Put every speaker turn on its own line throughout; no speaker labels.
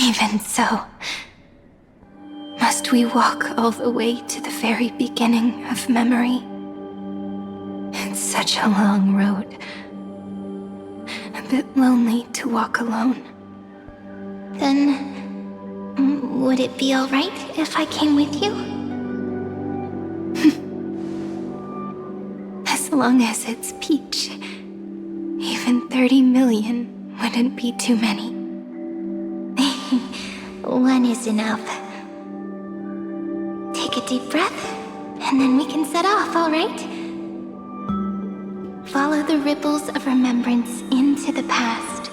Even so, must we walk all the way to the very beginning of memory? It's such a long road. A bit lonely to walk alone.
Then, would it be alright if I came with you?
As long as it's Peach. Even 30 million wouldn't be too many.
One is enough. Take a deep breath, and then we can set off, alright? Follow the ripples of remembrance into the past.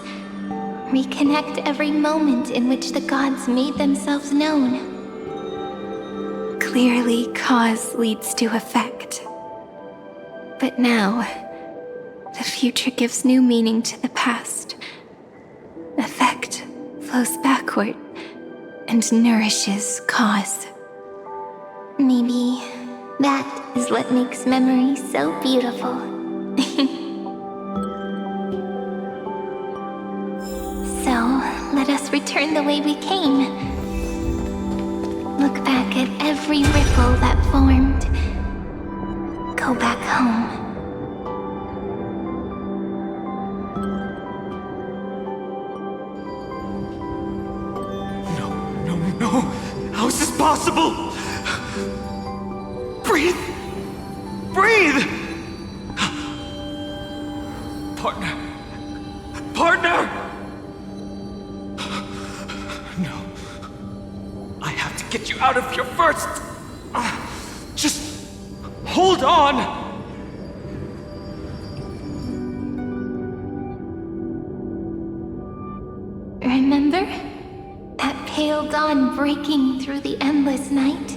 Reconnect every moment in which the gods made themselves known.
Clearly, cause leads to effect. But now, the future gives new meaning to the past. Effect flows backward and nourishes cause.
Maybe that is what makes memory so beautiful. So, let us return the way we came. Look back at every ripple that formed. Go back home.
No. How is this possible? Breathe! Partner! No. I have to get you out of here first. Just hold on.
Remember? That pale dawn breaking through the endless night?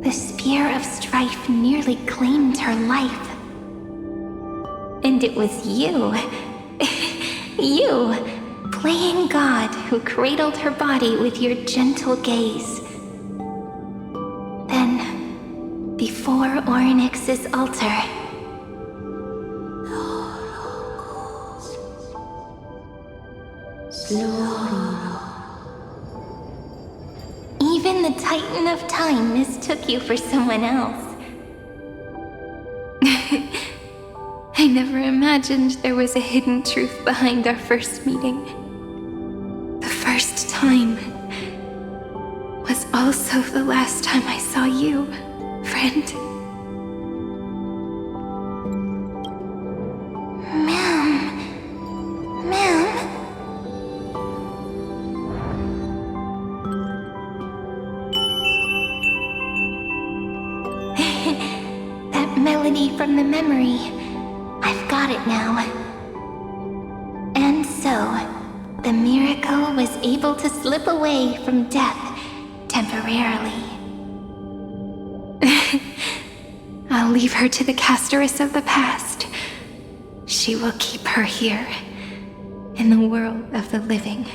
The spear of strife nearly claimed her life. And it was you, you, playing God, who cradled her body with your gentle gaze. Then, before Ornyx's altar, even the Titan of Time mistook you for someone else.
I never imagined there was a hidden truth behind our first meeting. The first time was also the last time I saw you, friend.
That melody from the memory. I've got it now. And so, the miracle was able to slip away from death temporarily.
I'll leave her to the casteress of the past. She will keep her here, in the world of the living.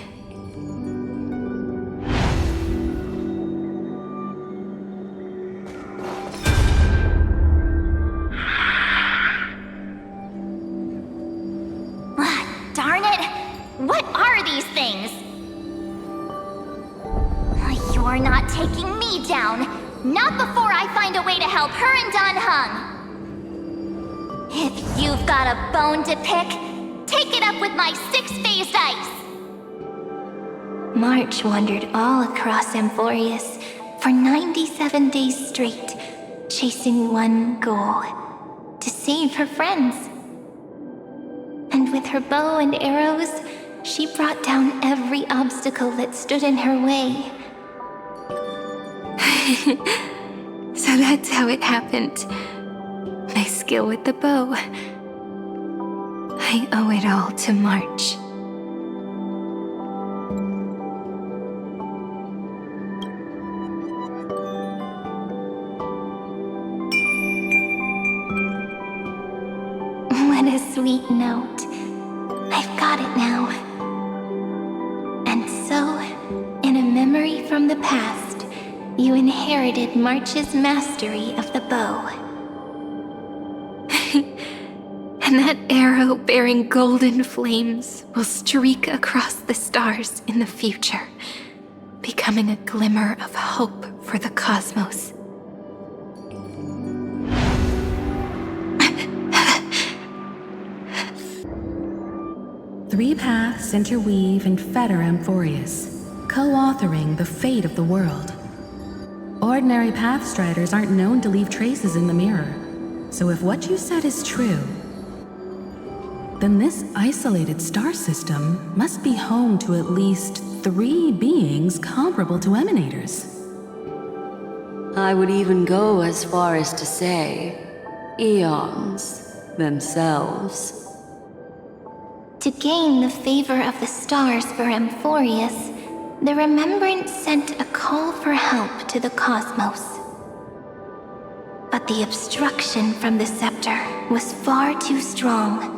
Darn it! What are these things? You're not taking me down. Not before I find a way to help her and Dunhung. If you've got a bone to pick, take it up with my six-phased ice.
March wandered all across Amphorius for 97 days straight, chasing one goal: to save her friends. And with her bow and arrows, she brought down every obstacle that stood in her way.
So that's how it happened. My skill with the bow. I owe it all to March.
What a sweet note. I've got it now. And so, in a memory from the past, you inherited March's mastery of the bow.
and that arrow bearing golden flames will streak across the stars in the future, becoming a glimmer of hope for the cosmos.
Three paths interweave and fetter Amphorius, co-authoring the fate of the world. Ordinary pathstriders aren't known to leave traces in the mirror, so if what you said is true, then this isolated star system must be home to at least 3 beings comparable to emanators.
I would even go as far as to say, eons themselves.
To gain the favor of the stars for Amphorius, the Remembrance sent a call for help to the cosmos. But the obstruction from the scepter was far too strong.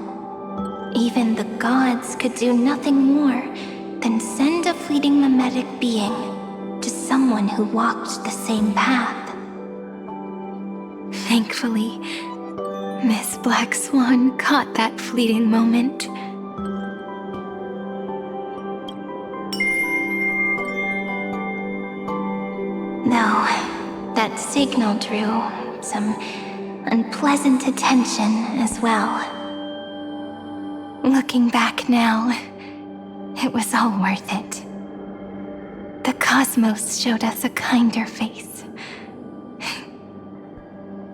Even the gods could do nothing more than send a fleeting mimetic being to someone who walked the same path.
Thankfully, Miss Black Swan caught that fleeting moment.
Though that signal drew some unpleasant attention as well.
Looking back now, it was all worth it. The cosmos showed us a kinder face.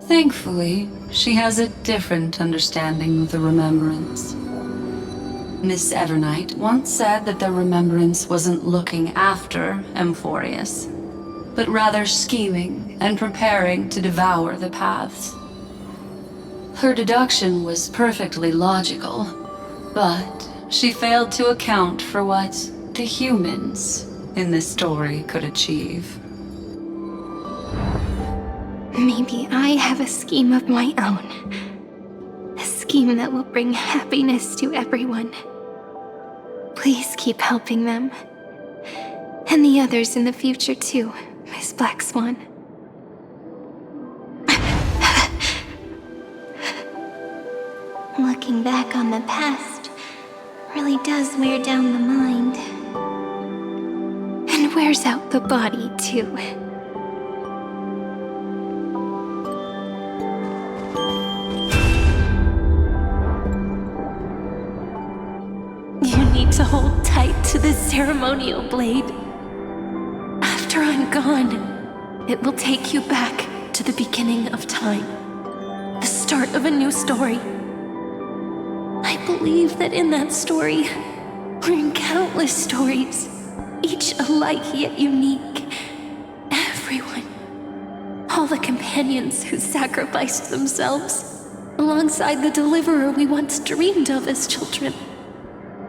Thankfully, she has a different understanding of the Remembrance. Miss Evernight once said that the Remembrance wasn't looking after Amphorius, but rather scheming and preparing to devour the paths. Her deduction was perfectly logical, but she failed to account for what the humans in this story could achieve.
Maybe I have a scheme of my own. A scheme that will bring happiness to everyone. Please keep helping them. And the others in the future too, Miss Black Swan.
Looking back on the past really does wear down the mind.
And wears out the body too. You need to hold tight to this ceremonial blade. After I'm gone, it will take you back to the beginning of time. The start of a new story. I believe that in that story, or in countless stories, each alike yet unique, everyone, all the companions who sacrificed themselves, alongside the deliverer we once dreamed of as children,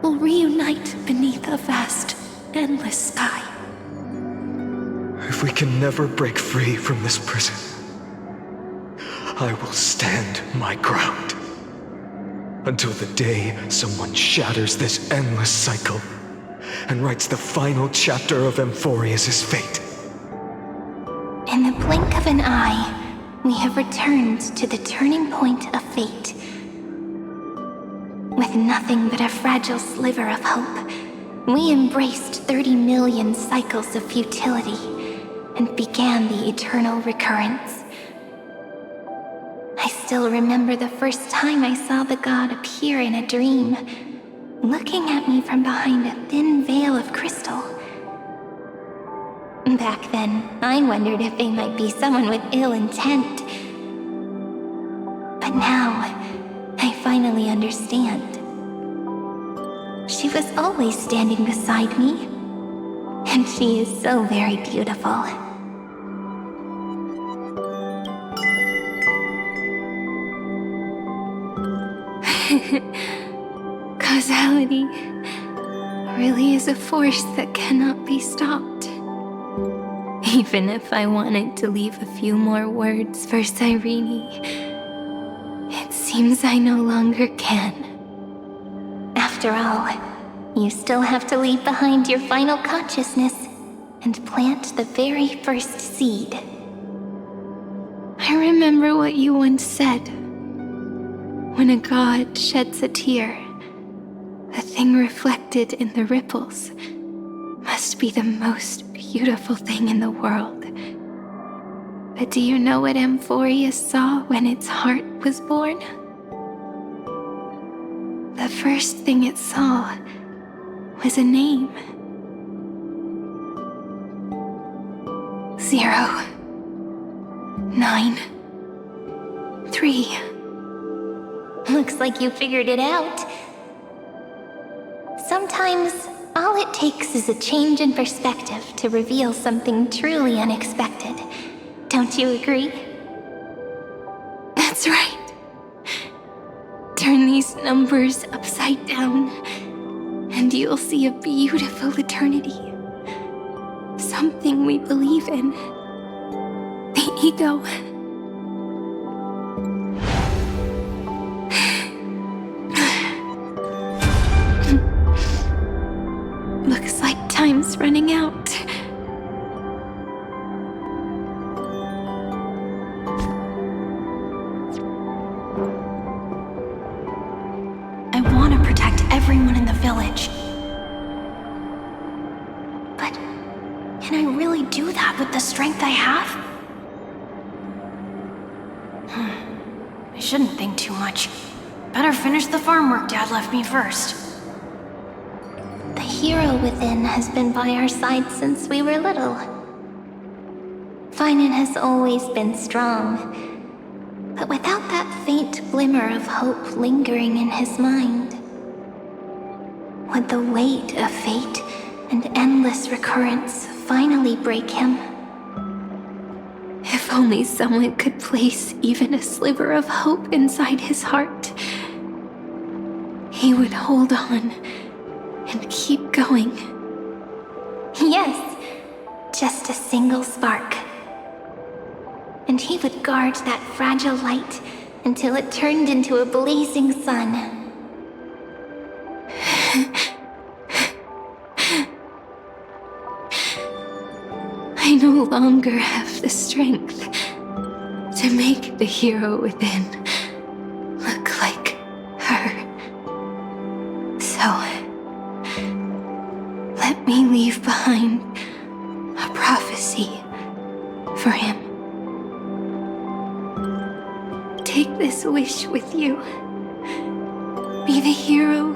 will reunite beneath a vast, endless sky.
If we can never break free from this prison, I will stand my ground. Until the day someone shatters this endless cycle and writes the final chapter of Amphorius' fate.
In the blink of an eye, we have returned to the turning point of fate. With nothing but a fragile sliver of hope, we embraced 30 million cycles of futility and began the eternal recurrence. I still remember the first time I saw the god appear in a dream, looking at me from behind a thin veil of crystal. Back then, I wondered if they might be someone with ill intent. But now, I finally understand. She was always standing beside me, and she is so very beautiful.
Causality really is a force that cannot be stopped. Even if I wanted to leave a few more words for Cyrene, it seems I no longer can.
After all, you still have to leave behind your final consciousness and plant the very first seed.
I remember what you once said. When a god sheds a tear, the thing reflected in the ripples must be the most beautiful thing in the world. But do you know what Amphorius saw when its heart was born? The first thing it saw was a name. 0, 9, 3.
Looks like you figured it out. Sometimes, all it takes is a change in perspective to reveal something truly unexpected. Don't you agree?
That's right. Turn these numbers upside down, and you'll see a beautiful eternity. Something we believe in. The ego. Looks like time's running out.
I want to protect everyone in the village. But can I really do that with the strength I have? I shouldn't think too much. Better finish the farm work Dad left me first.
The hero within has been by our side since we were little. Finan has always been strong, but without that faint glimmer of hope lingering in his mind. Would the weight of fate and endless recurrence finally break him?
If only someone could place even a sliver of hope inside his heart, he would hold on and keep going.
Yes, just a single spark. And he would guard that fragile light until it turned into a blazing sun.
I no longer have the strength to make the hero within look like her. So, let me leave behind a prophecy for him. Take this wish with you. Be the hero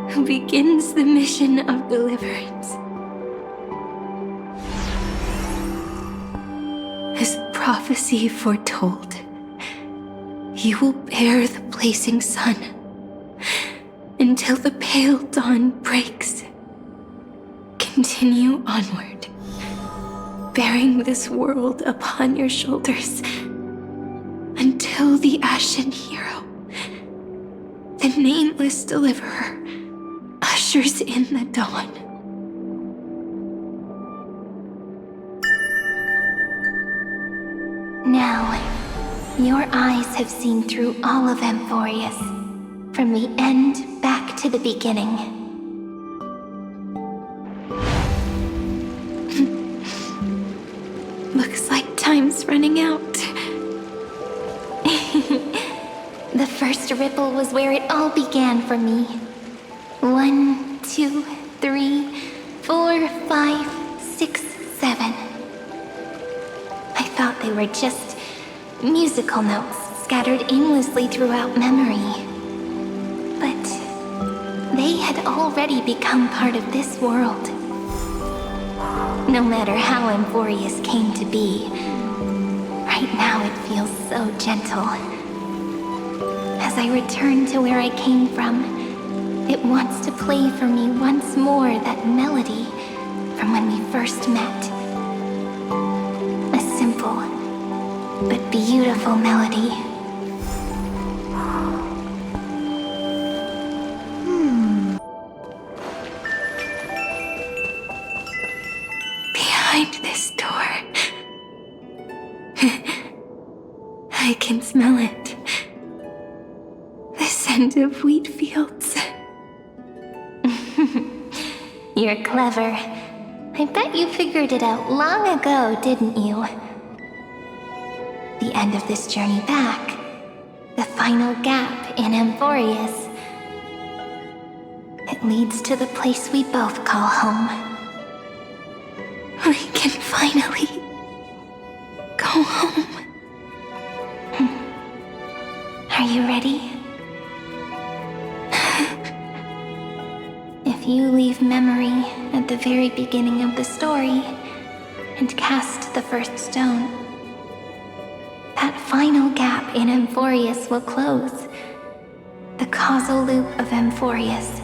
who begins the mission of deliverance. As the prophecy foretold, you will bear the blazing sun until the pale dawn breaks. Continue onward, bearing this world upon your shoulders until the Ashen Hero, the nameless deliverer, ushers in the dawn.
Now, your eyes have seen through all of Amphorius, from the end back to the beginning.
Looks like time's running out.
The first ripple was where it all began for me. 1, 2, 3, 4, 5, 6, 7. I thought they were just musical notes scattered aimlessly throughout memory. But they had already become part of this world. No matter how Amphorius came to be, right now it feels so gentle. As I return to where I came from, it wants to play for me once more that melody from when we first met. A simple but beautiful melody.
Behind this door, I can smell it. The scent of wheat fields.
You're clever. I bet you figured it out long ago, didn't you? The end of this journey back, the final gap
in Amphorius. It leads to the place we both call home.
We can finally go home.
Are you ready? If you leave memory at the very beginning of the story and cast the first stone, that final gap in Amphorius will close. The causal loop of Amphorius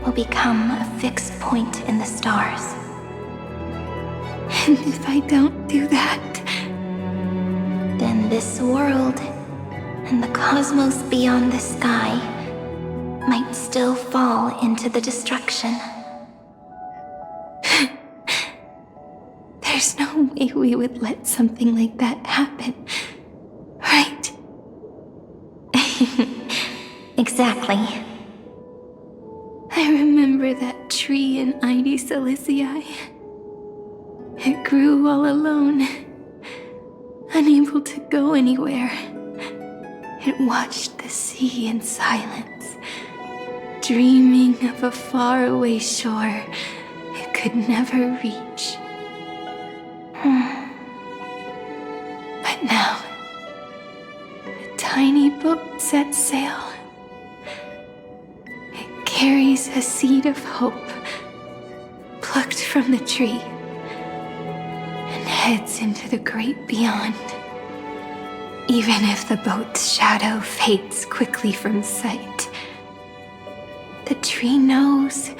will become a fixed point in the stars.
And if I don't do that,
Then this world and the cosmos beyond the sky might still fall into the destruction.
there's no way we would let something like that happen, right?
Exactly.
I remember that tree in Ide Silicii. It grew all alone, unable to go anywhere. It watched the sea in silence, dreaming of a faraway shore it could never reach. But now, a tiny boat sets sail. It carries a seed of hope, plucked from the tree, and heads into the great beyond. Even if the boat's shadow fades quickly from sight, the tree knows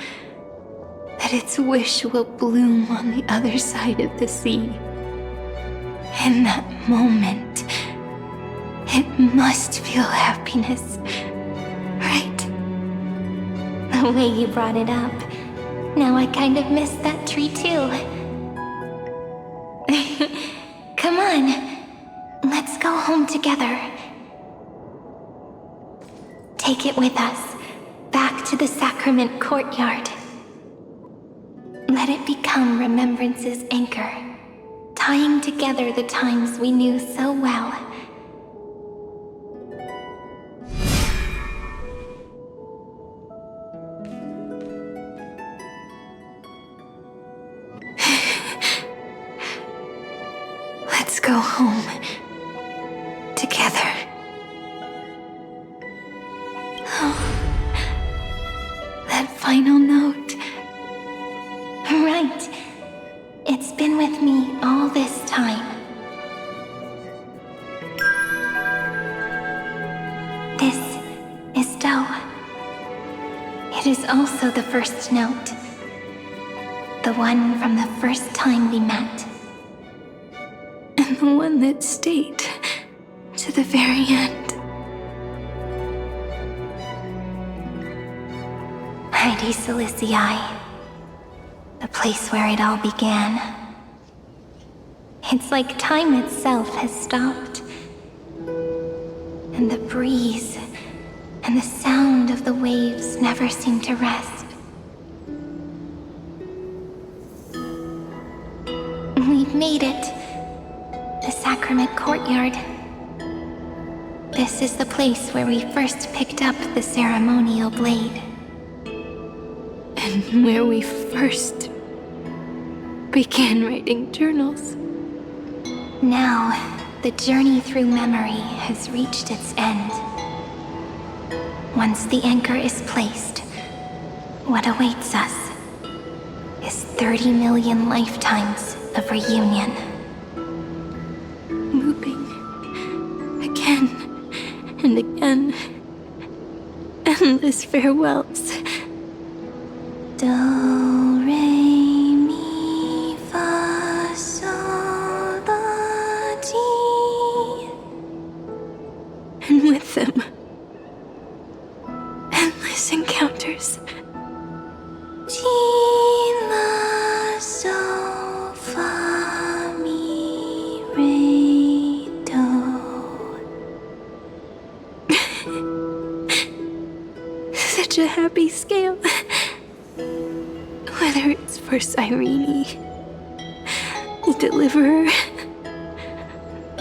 that its wish will bloom on the other side of the sea. In that moment, it must feel happiness, right?
The way you brought it up, now I kind of miss that tree too. Come on, let's go home together. Take it with us, back to the sacrament courtyard. Let it become remembrance's anchor, tying together the times we knew so well.
Let's go home together. Oh, that final note.
Right. It's been with me all this time. This is Do. It is also the first note. The one from the first time we met.
And the one that stayed to the very end.
Ide Silicii. The place where it all began. It's like time itself has stopped. And the breeze and the sound of the waves never seem to rest. We've made it. The sacrament courtyard. This is the place where we first picked up the ceremonial blade.
And where we first began writing journals.
Now, the journey through memory has reached its end. Once the anchor is placed, what awaits us is 30 million lifetimes of reunion.
Looping again and again. Endless farewells.
Do, re, mi, fa, sol, la, ti.
And with them, endless encounters.
Ti, la, sol, fa, mi, re, do.
Such a happy scale. Whether it's for Cyrene, the Deliverer,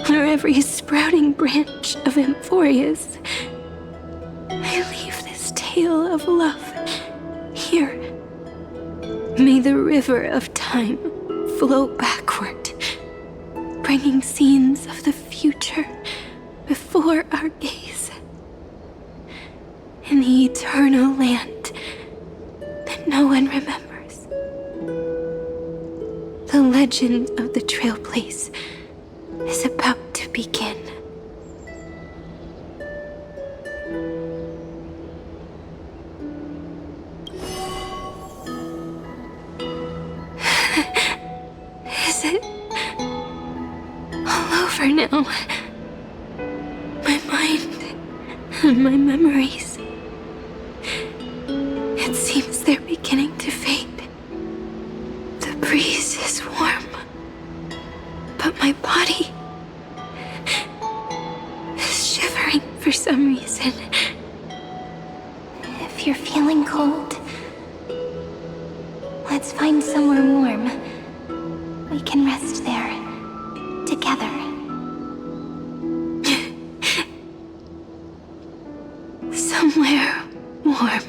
or every sprouting branch of Amphorius, tale of love. Here, may the river of time flow backward, bringing scenes of the future before our gaze. In the eternal land that no one remembers, the legend of the Trailblaze is about to begin. Is it all over now? My mind and my memories. It seems they're beginning to fade. The breeze is warm, but my body is shivering for some reason.
If you're feeling cold, let's find somewhere warm. We can rest there, together.
Somewhere warm.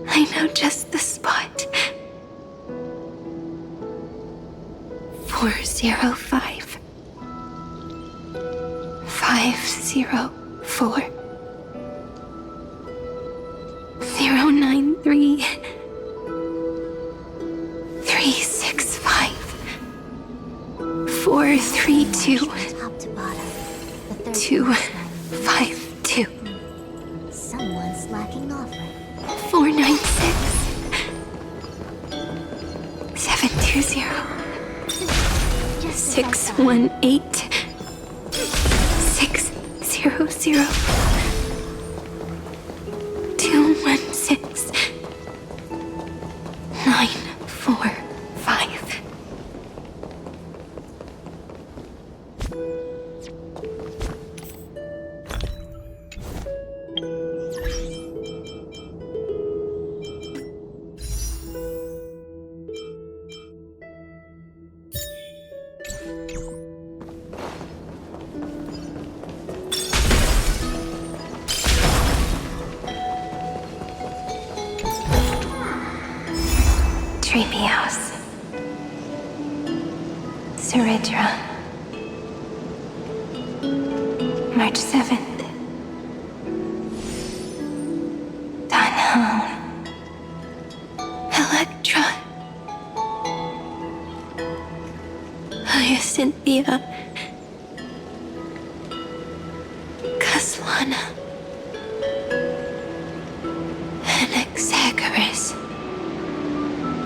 I know just the spot. 405 504 093 365 432
Top to bottom, the third
252
Someone's slacking off right.
496 720 618 600 216 945
Treehouse. Suridra. March 7th. Danhong.
Electra Hyacinthia Caslana Anaxagoras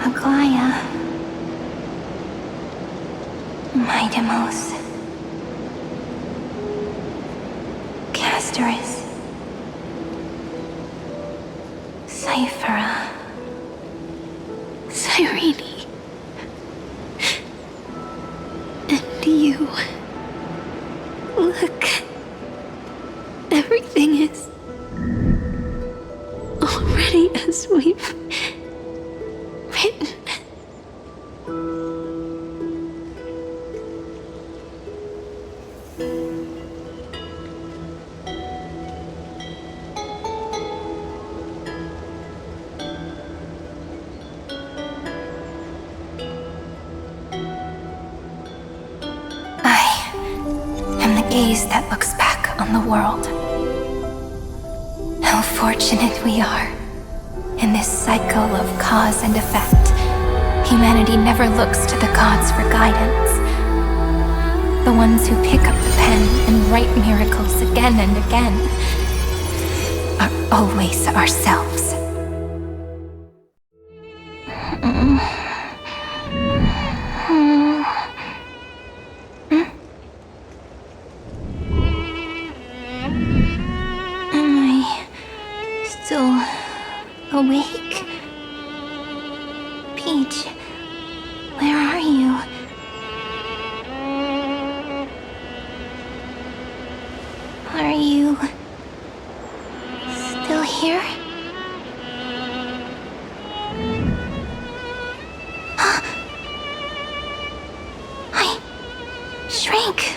Aglaya. Midamos. Castoris. Cyphera.
Cyrene and you. Look, everything is already as we've written.
Gaze that looks back on the world. How fortunate we are. In this cycle of cause and effect, humanity never looks to the gods for guidance. The ones who pick up the pen and write miracles again and again are always ourselves.
Awake? Peach, where are you? Are you still here? I shrank.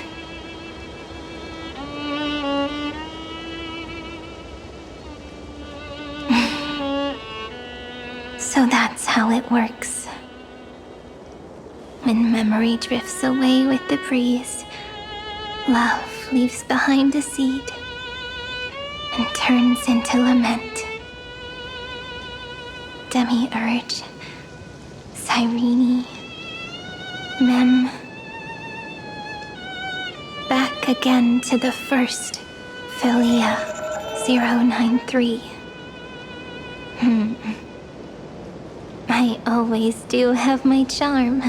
So that's how it works. When memory drifts away with the breeze, love leaves behind a seed and turns into lament. Demiurge, Cyrene, Mem. Back again to the first, Philia 093. I always do have my charm.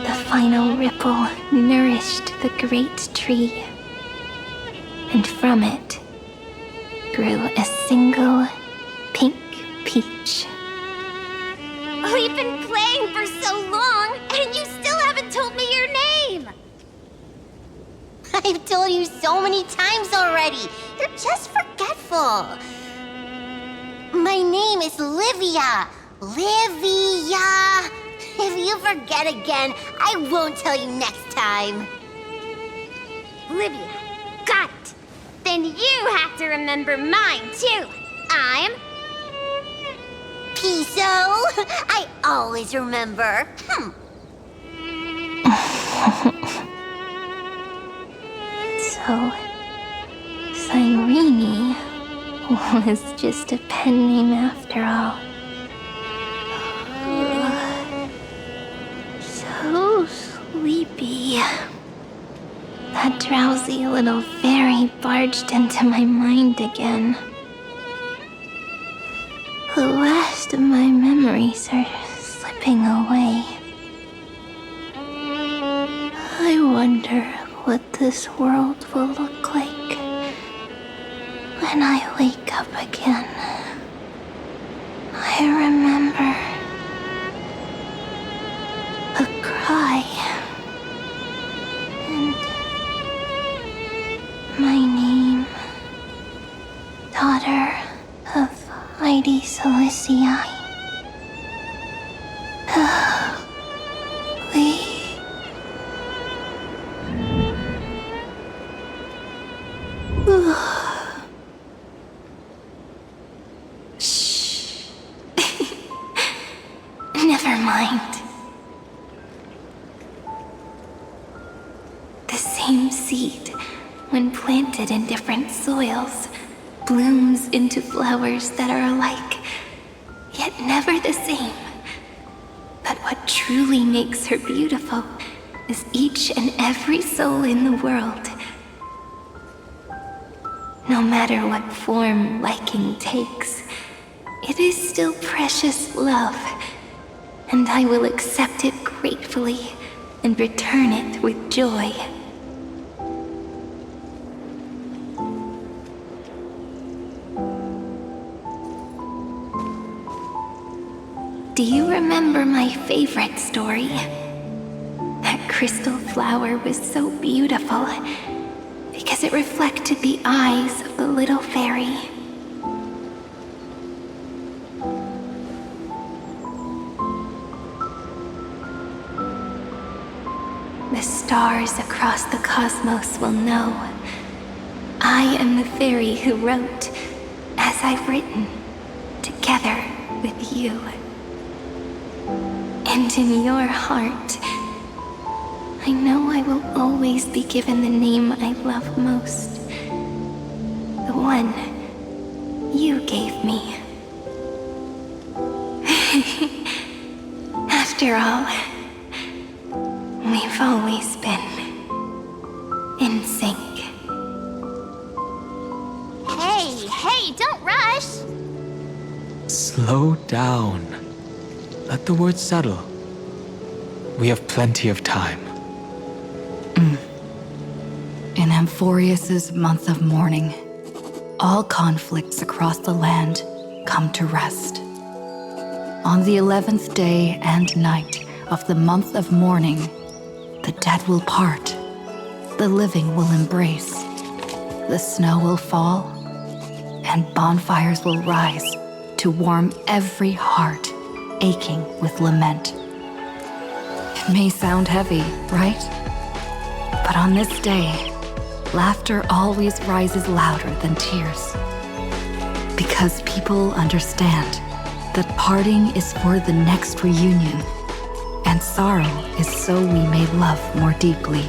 The final ripple nourished the great tree, and from it grew a single pink peach.
We've been playing for so long, and you still haven't told me your name!
I've told you so many times already. You're just forgetful. My name is Livia. Livia! If you forget again, I won't tell you next time.
Livia, got it. Then you have to remember mine, too. I'm...
Piso! I always remember.
So, Cyrene was just a pen name after all. So sleepy. That drowsy little fairy barged into my mind again. The last of my memories are slipping away. I wonder what this world will look like when I wake up again. I remember a cry and my name, daughter of Mighty Celestii. Shh. Never mind. The same seed, when planted in different soils, blooms into flowers that are alike, yet never the same. But what truly makes her beautiful is each and every soul in the world. No matter what form liking takes, it is still precious love, and I will accept it gratefully and return it with joy. Do you remember my favorite story? That crystal flower was so beautiful because it reflected the eyes of the little fairy. The stars across the cosmos will know I am the fairy who wrote, as I've written, together with you. And in your heart, I know I will always be given the name I love most. The one you gave me. After all, we've always been in sync.
Hey, don't rush!
Slow down. Let the words settle. We have plenty of time.
In Amphorius's month of mourning, all conflicts across the land come to rest. On the 11th day and night of the month of mourning, the dead will part, the living will embrace, the snow will fall, and bonfires will rise to warm every heart aching with lament. It may sound heavy, right? But on this day, laughter always rises louder than tears. Because people understand that parting is for the next reunion, and sorrow is so we may love more deeply.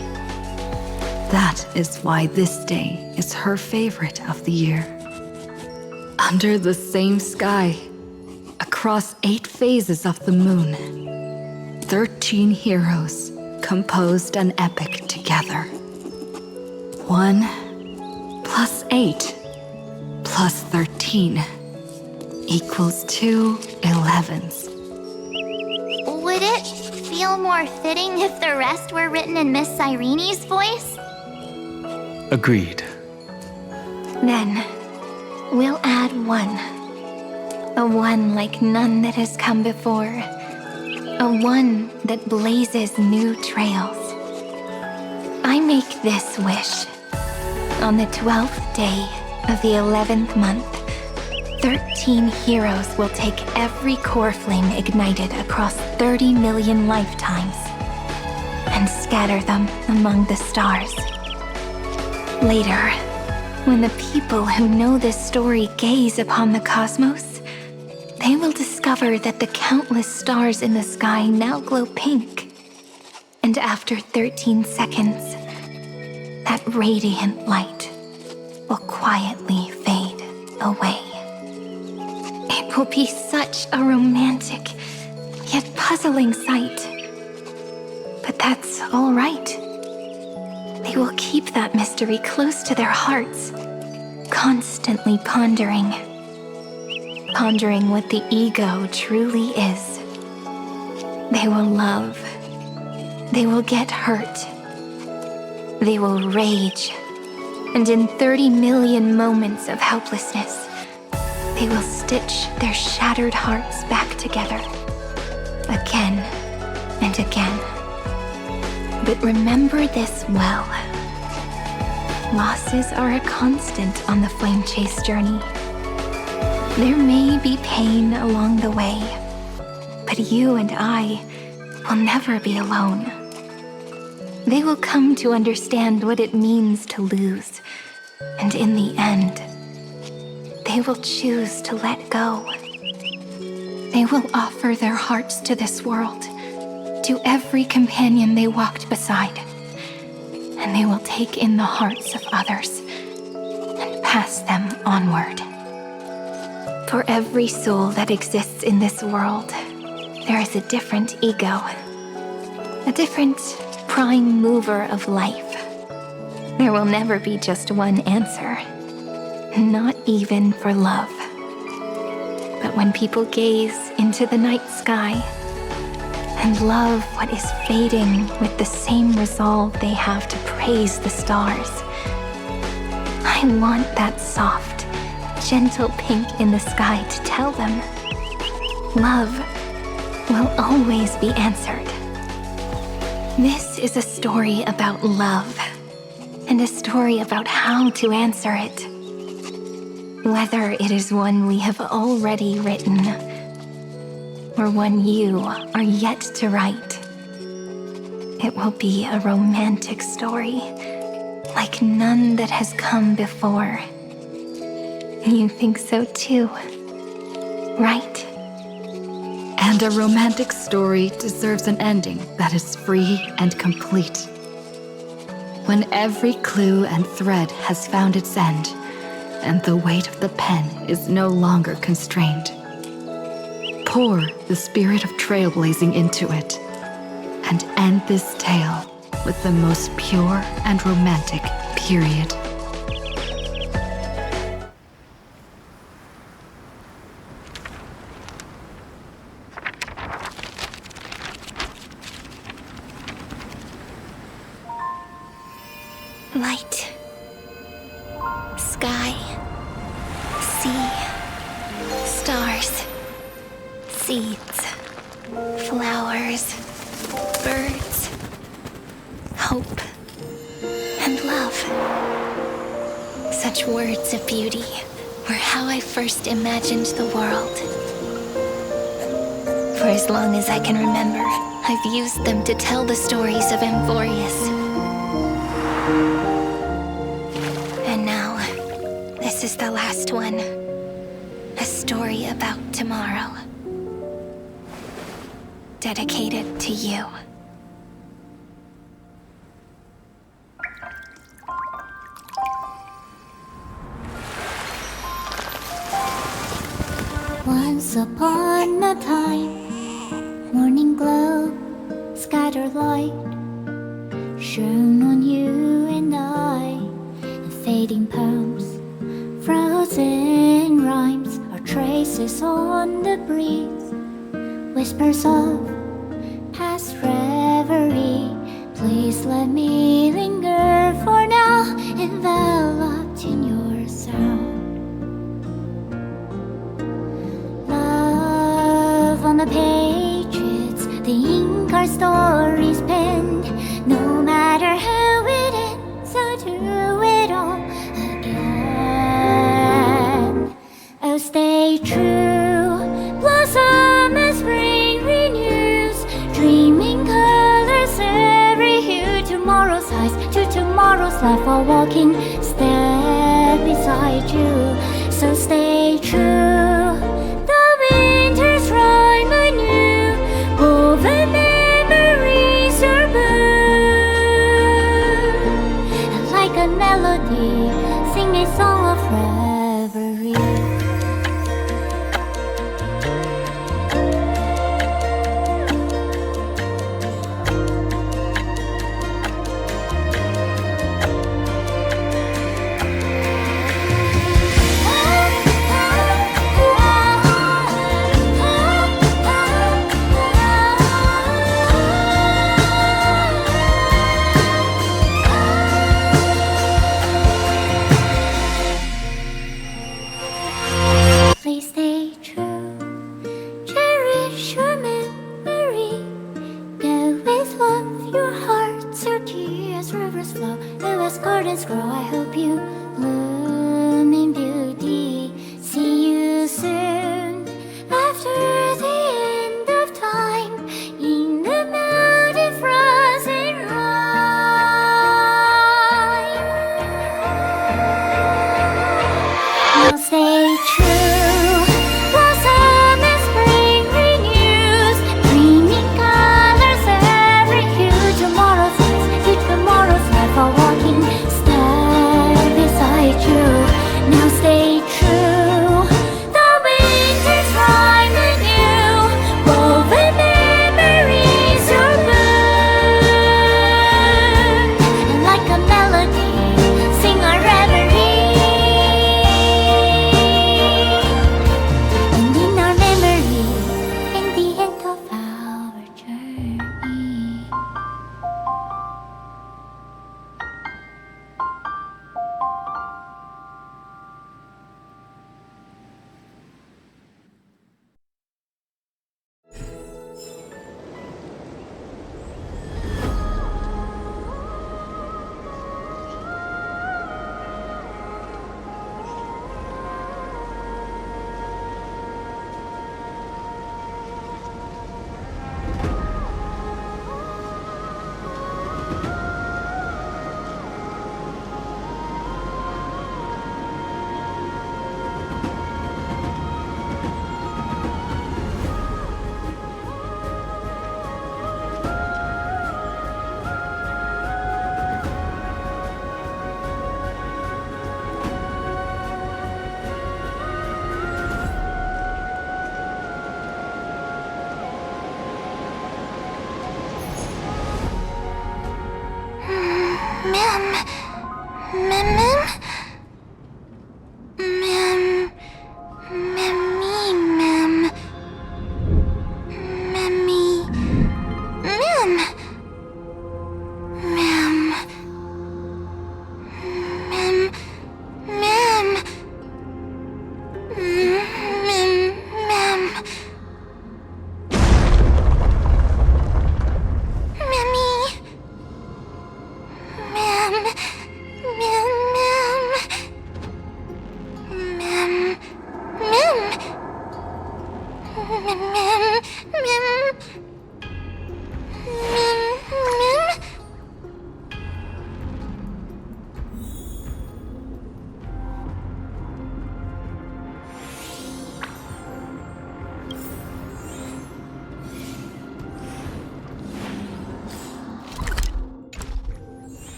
That is why this day is her favorite of the year. Under the same sky, across 8 phases of the moon, 13 heroes composed an epic together. 1 plus 8 plus 13 equals 2 11s.
Would it feel more fitting if the rest were written in Miss Irene's voice?
Agreed.
Then, we'll add 1. A 1 like none that has come before. A 1 that blazes new trails. I make this wish. On the 12th day of the 11th month, 13 heroes will take every core flame ignited across 30 million lifetimes and scatter them among the stars. Later, when the people who know this story gaze upon the cosmos, they will discover that the countless stars in the sky now glow pink. And after 13 seconds, that radiant light will quietly fade away. It will be such a romantic, yet puzzling sight. But that's all right. They will keep that mystery close to their hearts, constantly pondering what the ego truly is. They will love. They will get hurt. They will rage. And in 30 million moments of helplessness, they will stitch their shattered hearts back together, again and again. But remember this well. Losses are a constant on the flame chase journey. There may be pain along the way, but you and I will never be alone. They will come to understand what it means to lose, and in the end, they will choose to let go. They will offer their hearts to this world, to every companion they walked beside, and they will take in the hearts of others and pass them onward. For every soul that exists in this world, there is a different ego, a different prime mover of life. There will never be just one answer, not even for love. But when people gaze into the night sky and love what is fading with the same resolve they have to praise the stars, I want that soft, gentle pink in the sky to tell them, love will always be answered. This is a story about love, and a story about how to answer it. Whether it is one we have already written, or one you are yet to write, it will be a romantic story, like none that has come before. You think so too, right?
And a romantic story deserves an ending that is free and complete. When every clue and thread has found its end, and the weight of the pen is no longer constrained, pour the spirit of trailblazing into it, and end this tale with the most pure and romantic period.
Light, sky, sea, stars, seeds, flowers, birds, hope, and love. Such words of beauty were how I first imagined the world. For as long as I can remember, I've used them to tell the stories of Amphorius. And now, this is the last one. story about tomorrow. Dedicated to you.
Once upon a time, morning glow, scattered light, shone on you and I, and fading poems, frozen rhymes, or traces on the breeze, whispers of past reverie. Please let me linger for now, enveloped in your sound. On the pages, the ink our stories penned. No matter how it ends, I'll do it all again. Oh, stay true, blossom as spring renews, dreaming colors every hue. Tomorrow's highs to tomorrow's life, while walking step beside you. So stay true. Woven memories are born, and like a melody, sing a song of reverie.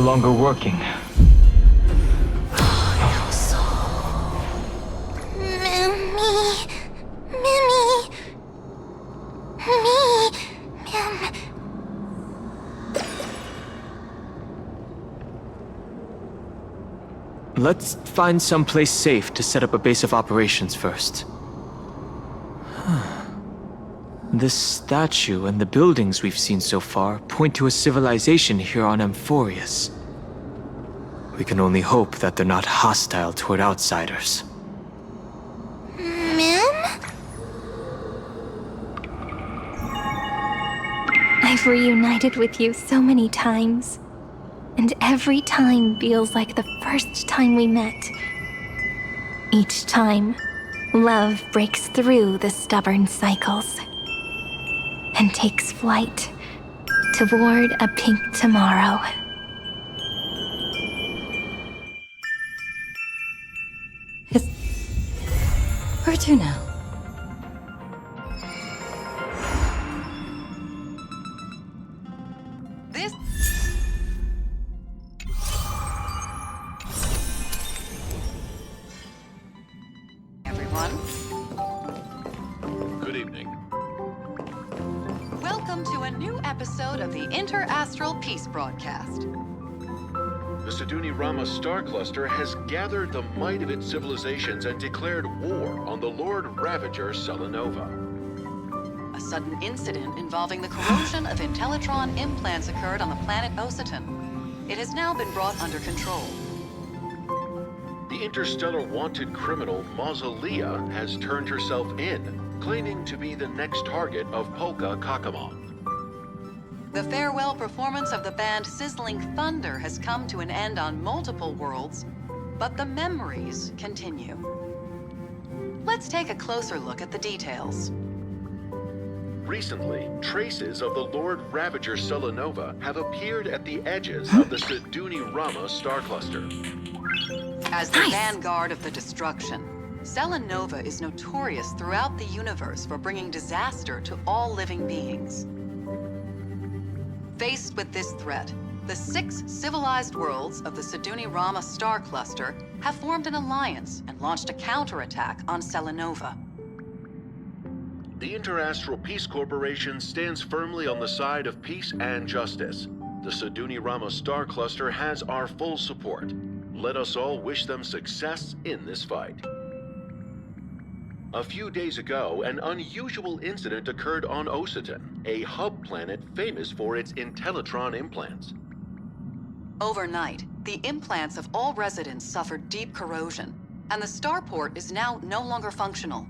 longer working. Let's find some place safe to set up a base of operations first. This statue and the buildings we've seen so far point to a civilization here on Amphorius. We can only hope that they're not hostile toward outsiders.
I've reunited with you so many times, and every time feels like the first time we met. Each time, love breaks through the stubborn cycles and takes flight toward a pink tomorrow.
Where to now?
Everyone,
Good evening.
welcome to a new episode of the Interastral Peace Broadcast.
The Siduni Rama star cluster has gathered the might of its civilizations and declared war on the Lord Ravager Selenova.
A sudden incident involving the corrosion of Intellitron implants occurred on the planet Ositon. It has now been brought under control.
The interstellar wanted criminal Mausolea has turned herself in, claiming to be the next target of Polka Kakama.
The farewell performance of the band Sizzling Thunder has come to an end on multiple worlds, but the memories continue. Let's take a closer look at the details.
Recently, traces of the Lord Ravager Selenova have appeared at the edges of the Siduni Rama star cluster.
As the vanguard of the destruction, Selenova is notorious throughout the universe for bringing disaster to all living beings. Faced with this threat, the 6 civilized worlds of the Siduni Rama star cluster have formed an alliance and launched a counterattack on Selenova.
The Interastral Peace Corporation stands firmly on the side of peace and justice. The Siduni Rama star cluster has our full support. Let us all wish them success in this fight. A few days ago, an unusual incident occurred on Ositon, a hub planet famous for its Intellitron implants.
Overnight, the implants of all residents suffered deep corrosion, and the starport is now no longer functional.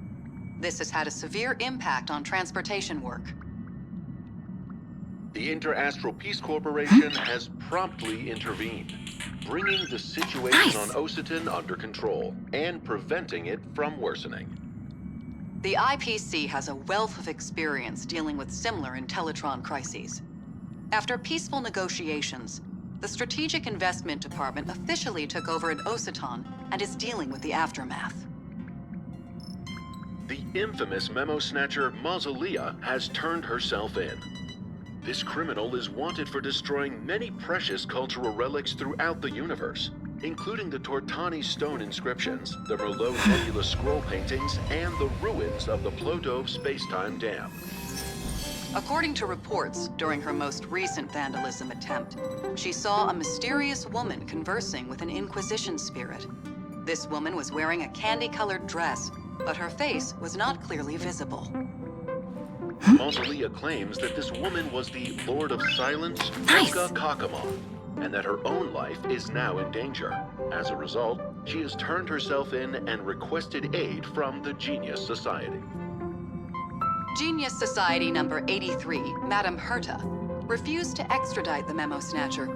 This has had a severe impact on transportation work.
The Interastral Peace Corporation has promptly intervened, bringing the situation on Ositon under control and preventing it from worsening.
The IPC has a wealth of experience dealing with similar Intellitron crises. After peaceful negotiations, the Strategic Investment Department officially took over at Ositon and is dealing with the aftermath.
The infamous memo snatcher Mausolea has turned herself in. This criminal is wanted for destroying many precious cultural relics throughout the universe, including the Tortani stone inscriptions, the Merlot Nebula scroll paintings, and the ruins of the Plotov space-time dam.
According to reports, during her most recent vandalism attempt, she saw a mysterious woman conversing with an Inquisition spirit. This woman was wearing a candy-colored dress, but her face was not clearly visible.
Mausolea claims that this woman was the Lord of Silence, Polka Kakama, and that her own life is now in danger. As a result, she has turned herself in and requested aid from the Genius Society.
Genius Society number 83, Madame Herta, refused to extradite the memo snatcher,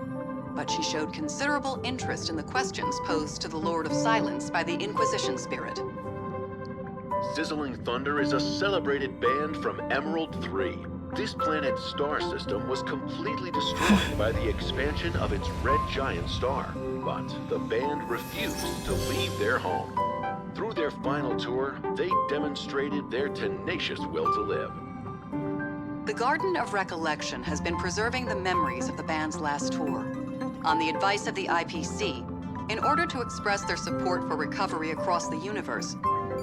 but she showed considerable interest in the questions posed to the Lord of Silence by the Inquisition spirit.
Sizzling Thunder is a celebrated band from Emerald 3. This planet's star system was completely destroyed by the expansion of its red giant star, but the band refused to leave their home. Through their final tour, they demonstrated their tenacious will to live.
The Garden of Recollection has been preserving the memories of the band's last tour. On the advice of the IPC, in order to express their support for recovery across the universe,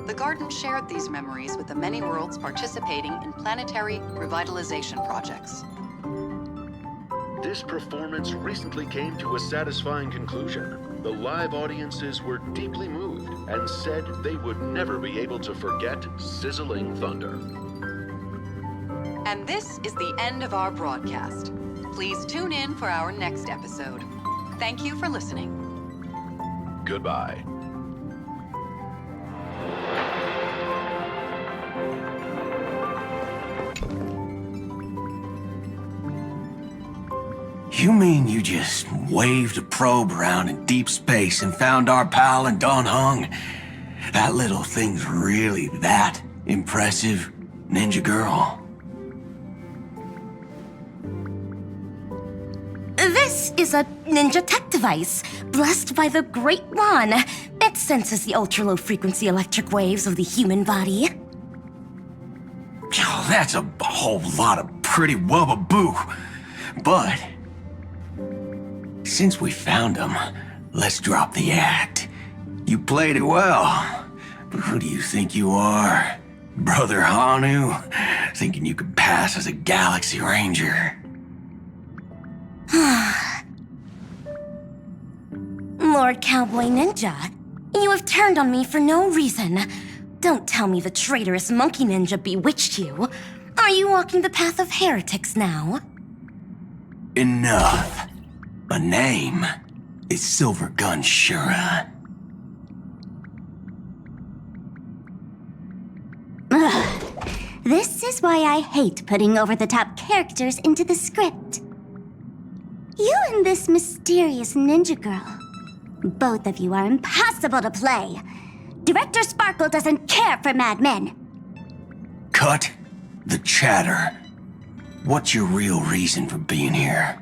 the Garden shared these memories with the many worlds participating in planetary revitalization projects.
This performance recently came to a satisfying conclusion. The live audiences were deeply moved and said they would never be able to forget Sizzling Thunder.
And this is the end of our broadcast. Please tune in for our next episode. Thank you for listening.
Goodbye.
You mean you just waved a probe around in deep space and found our pal and Don Hung? That little thing's really that impressive, Ninja Girl?
This is a ninja tech device, blessed by the Great One. It senses the ultra-low frequency electric waves of the human body.
Oh, that's a whole lot of pretty wubba-boo. But since we found him, let's drop the act. You played it well, but who do you think you are? Brother Hanu? Thinking you could pass as a Galaxy Ranger?
Lord Cowboy Ninja, you have turned on me for no reason. Don't tell me the traitorous Monkey Ninja bewitched you. Are you walking the path of heretics now?
Enough. My name is Silver Gun Shura.
This is why I hate putting over-the-top characters into the script. You and this mysterious ninja girl. Both of you are impossible to play. Director Sparkle doesn't care for Mad Men.
Cut the chatter. What's your real reason for being here?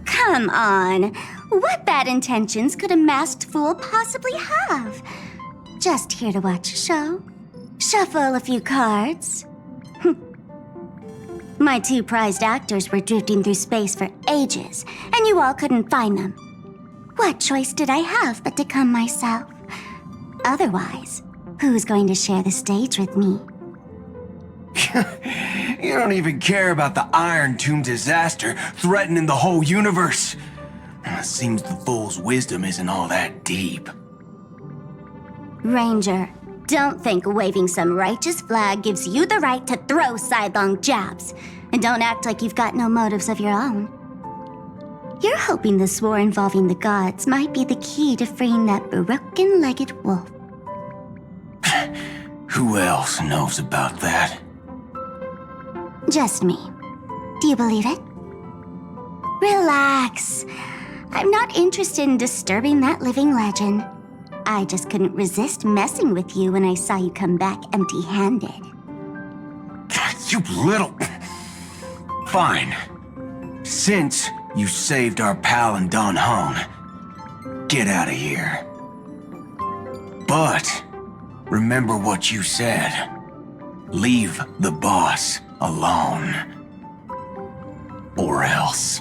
Come on. What bad intentions could a masked fool possibly have? Just here to watch a show. Shuffle a few cards. My two prized actors were drifting through space for ages, and you all couldn't find them. What choice did I have but to come myself? Otherwise, who's going to share the stage with me?
You don't even care about the Iron Tomb disaster threatening the whole universe. It seems the fool's wisdom isn't all that deep.
Ranger, don't think waving some righteous flag gives you the right to throw sidelong jabs. And don't act like you've got no motives of your own. You're hoping this war involving the gods might be the key to freeing that broken-legged wolf.
Who else knows about that?
Just me. Do you believe it? Relax. I'm not interested in disturbing that living legend. I just couldn't resist messing with you when I saw you come back empty-handed.
You little... Fine. Since you saved our pal and Don Hung, get out of here. But remember what you said. Leave the boss alone. Or else.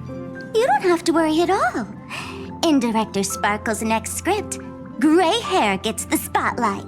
You don't have to worry at all. In Director Sparkle's next script, gray hair gets the spotlight.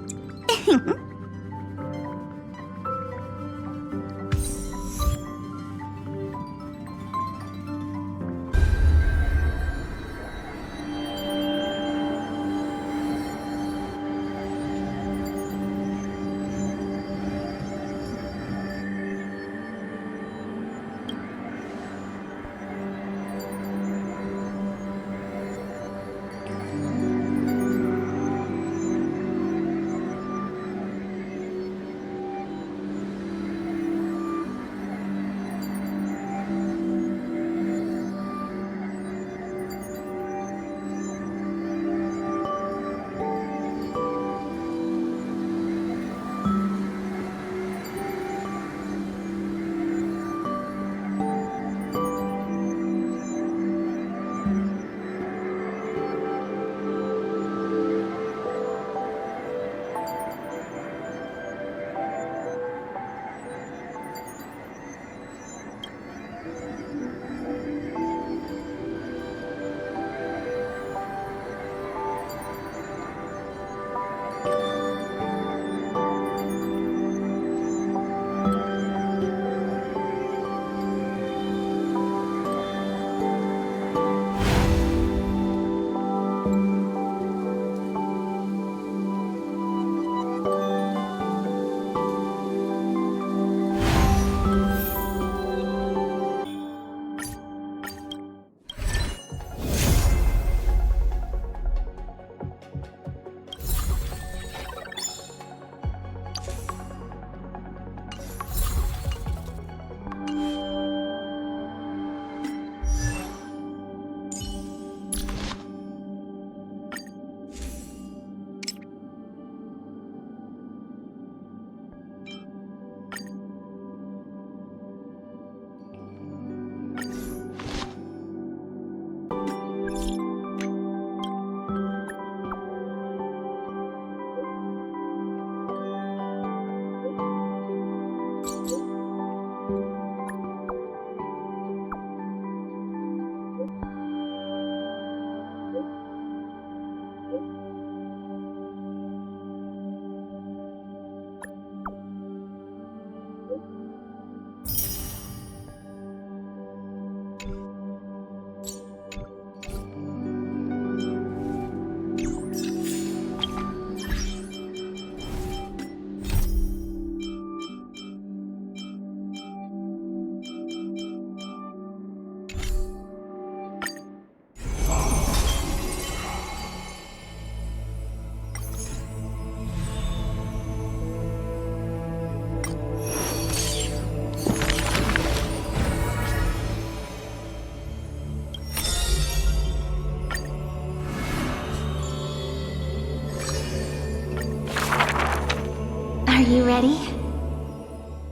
Are you ready?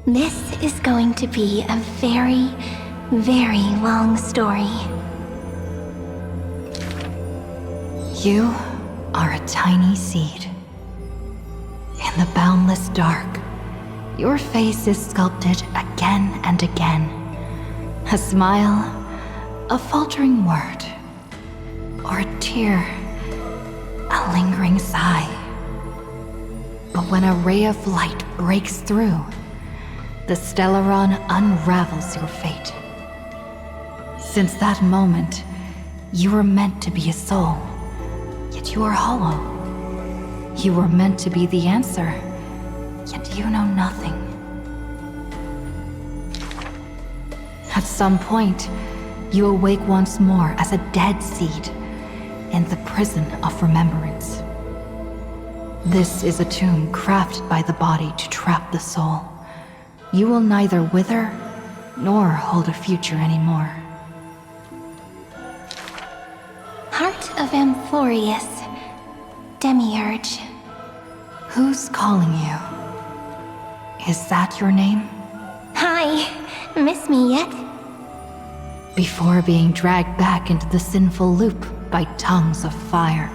This is going to be a very, very long story.
You are a tiny seed. In the boundless dark, your face is sculpted again and again. A smile, a faltering word, or a tear, a lingering sigh. But when a ray of light breaks through, the Stellaron unravels your fate. Since that moment, you were meant to be a soul, yet you are hollow. You were meant to be the answer, yet you know nothing. At some point, you awake once more as a dead seed in the prison of remembrance. This is a tomb crafted by the body to trap the soul. You will neither wither nor hold a future anymore.
Heart of Amphorius, Demiurge.
Who's calling you? Is that your name?
Hi, miss me yet?
Before being dragged back into the sinful loop by tongues of fire,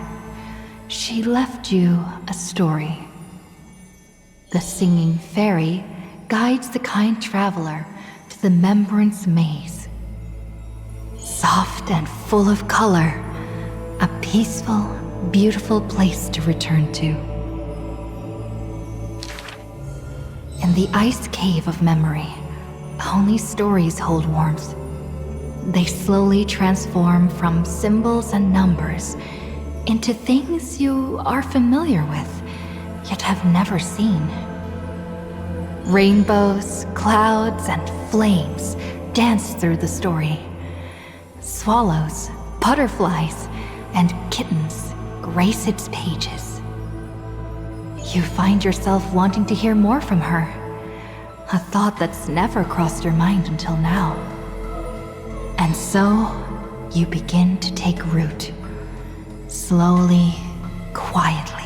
she left you a story. The singing fairy guides the kind traveler to the Membrance Maze. Soft and full of color, a peaceful, beautiful place to return to. In the ice cave of memory, only stories hold warmth. They slowly transform from symbols and numbers into things you are familiar with, yet have never seen. Rainbows, clouds, and flames dance through the story. Swallows, butterflies, and kittens grace its pages. You find yourself wanting to hear more from her, a thought that's never crossed your mind until now. And so, you begin to take root. Slowly, quietly,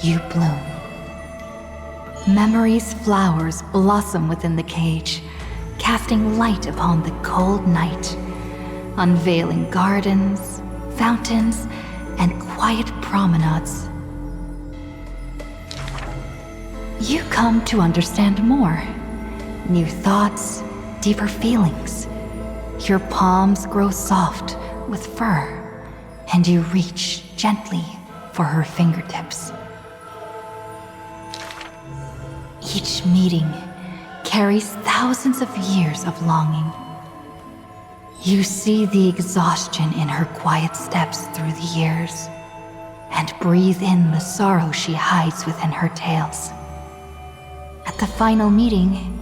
you bloom. Memory's flowers blossom within the cage, casting light upon the cold night, unveiling gardens, fountains, and quiet promenades. You come to understand more. New thoughts, deeper feelings. Your palms grow soft with fur, and you reach gently for her fingertips. Each meeting carries thousands of years of longing. You see the exhaustion in her quiet steps through the years, and breathe in the sorrow she hides within her tales. At the final meeting,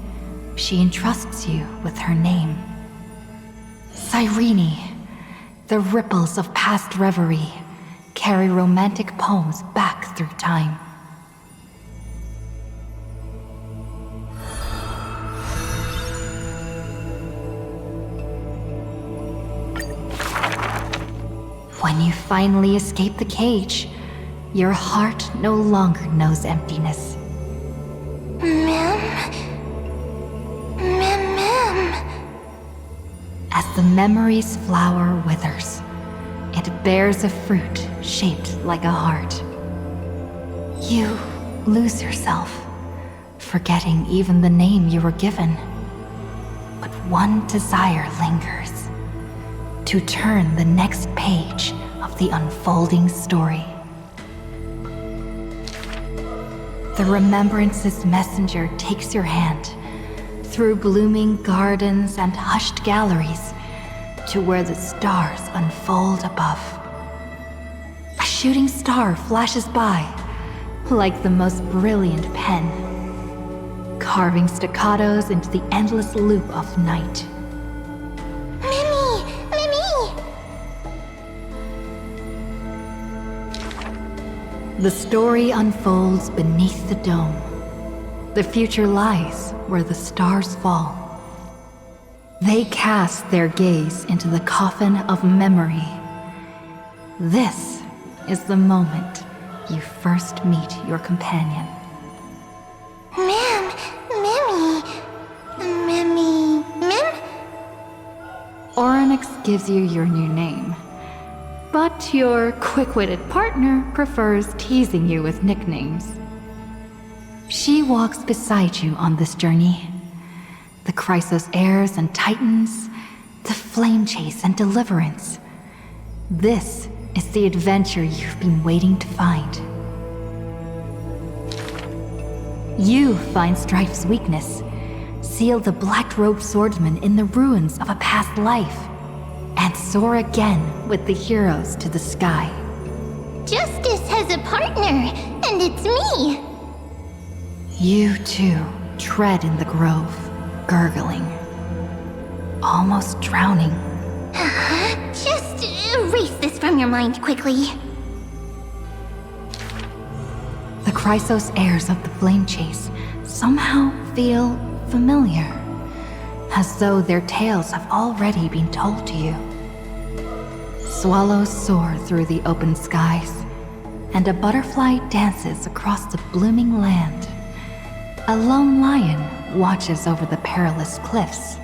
she entrusts you with her name. Cyrene, the ripples of past reverie carry romantic poems back through time. When you finally escape the cage, your heart no longer knows emptiness. As the memory's flower withers, it bears a fruit shaped like a heart. You lose yourself, forgetting even the name you were given. But one desire lingers: to turn the next page of the unfolding story. The Remembrance's messenger takes your hand through blooming gardens and hushed galleries to where the stars unfold above. A shooting star flashes by like the most brilliant pen, carving staccatos into the endless loop of night. The story unfolds beneath the dome. The future lies where the stars fall. They cast their gaze into the coffin of memory. This is the moment you first meet your companion.
Mim?
Oryx gives you your new name. But your quick-witted partner prefers teasing you with nicknames. She walks beside you on this journey. The Chrysos heirs and titans, the flame chase and deliverance. This is the adventure you've been waiting to find. You find Strife's weakness, seal the black-robed swordsman in the ruins of a past life, and soar again with the heroes to the sky.
Justice has a partner, and it's me!
You too tread in the grove, gurgling, almost drowning.
Just erase this from your mind quickly.
The Chrysos heirs of the Flame Chase somehow feel familiar, as though their tales have already been told to you. Swallows soar through the open skies, and a butterfly dances across the blooming land. A lone lion watches over the perilous cliffs,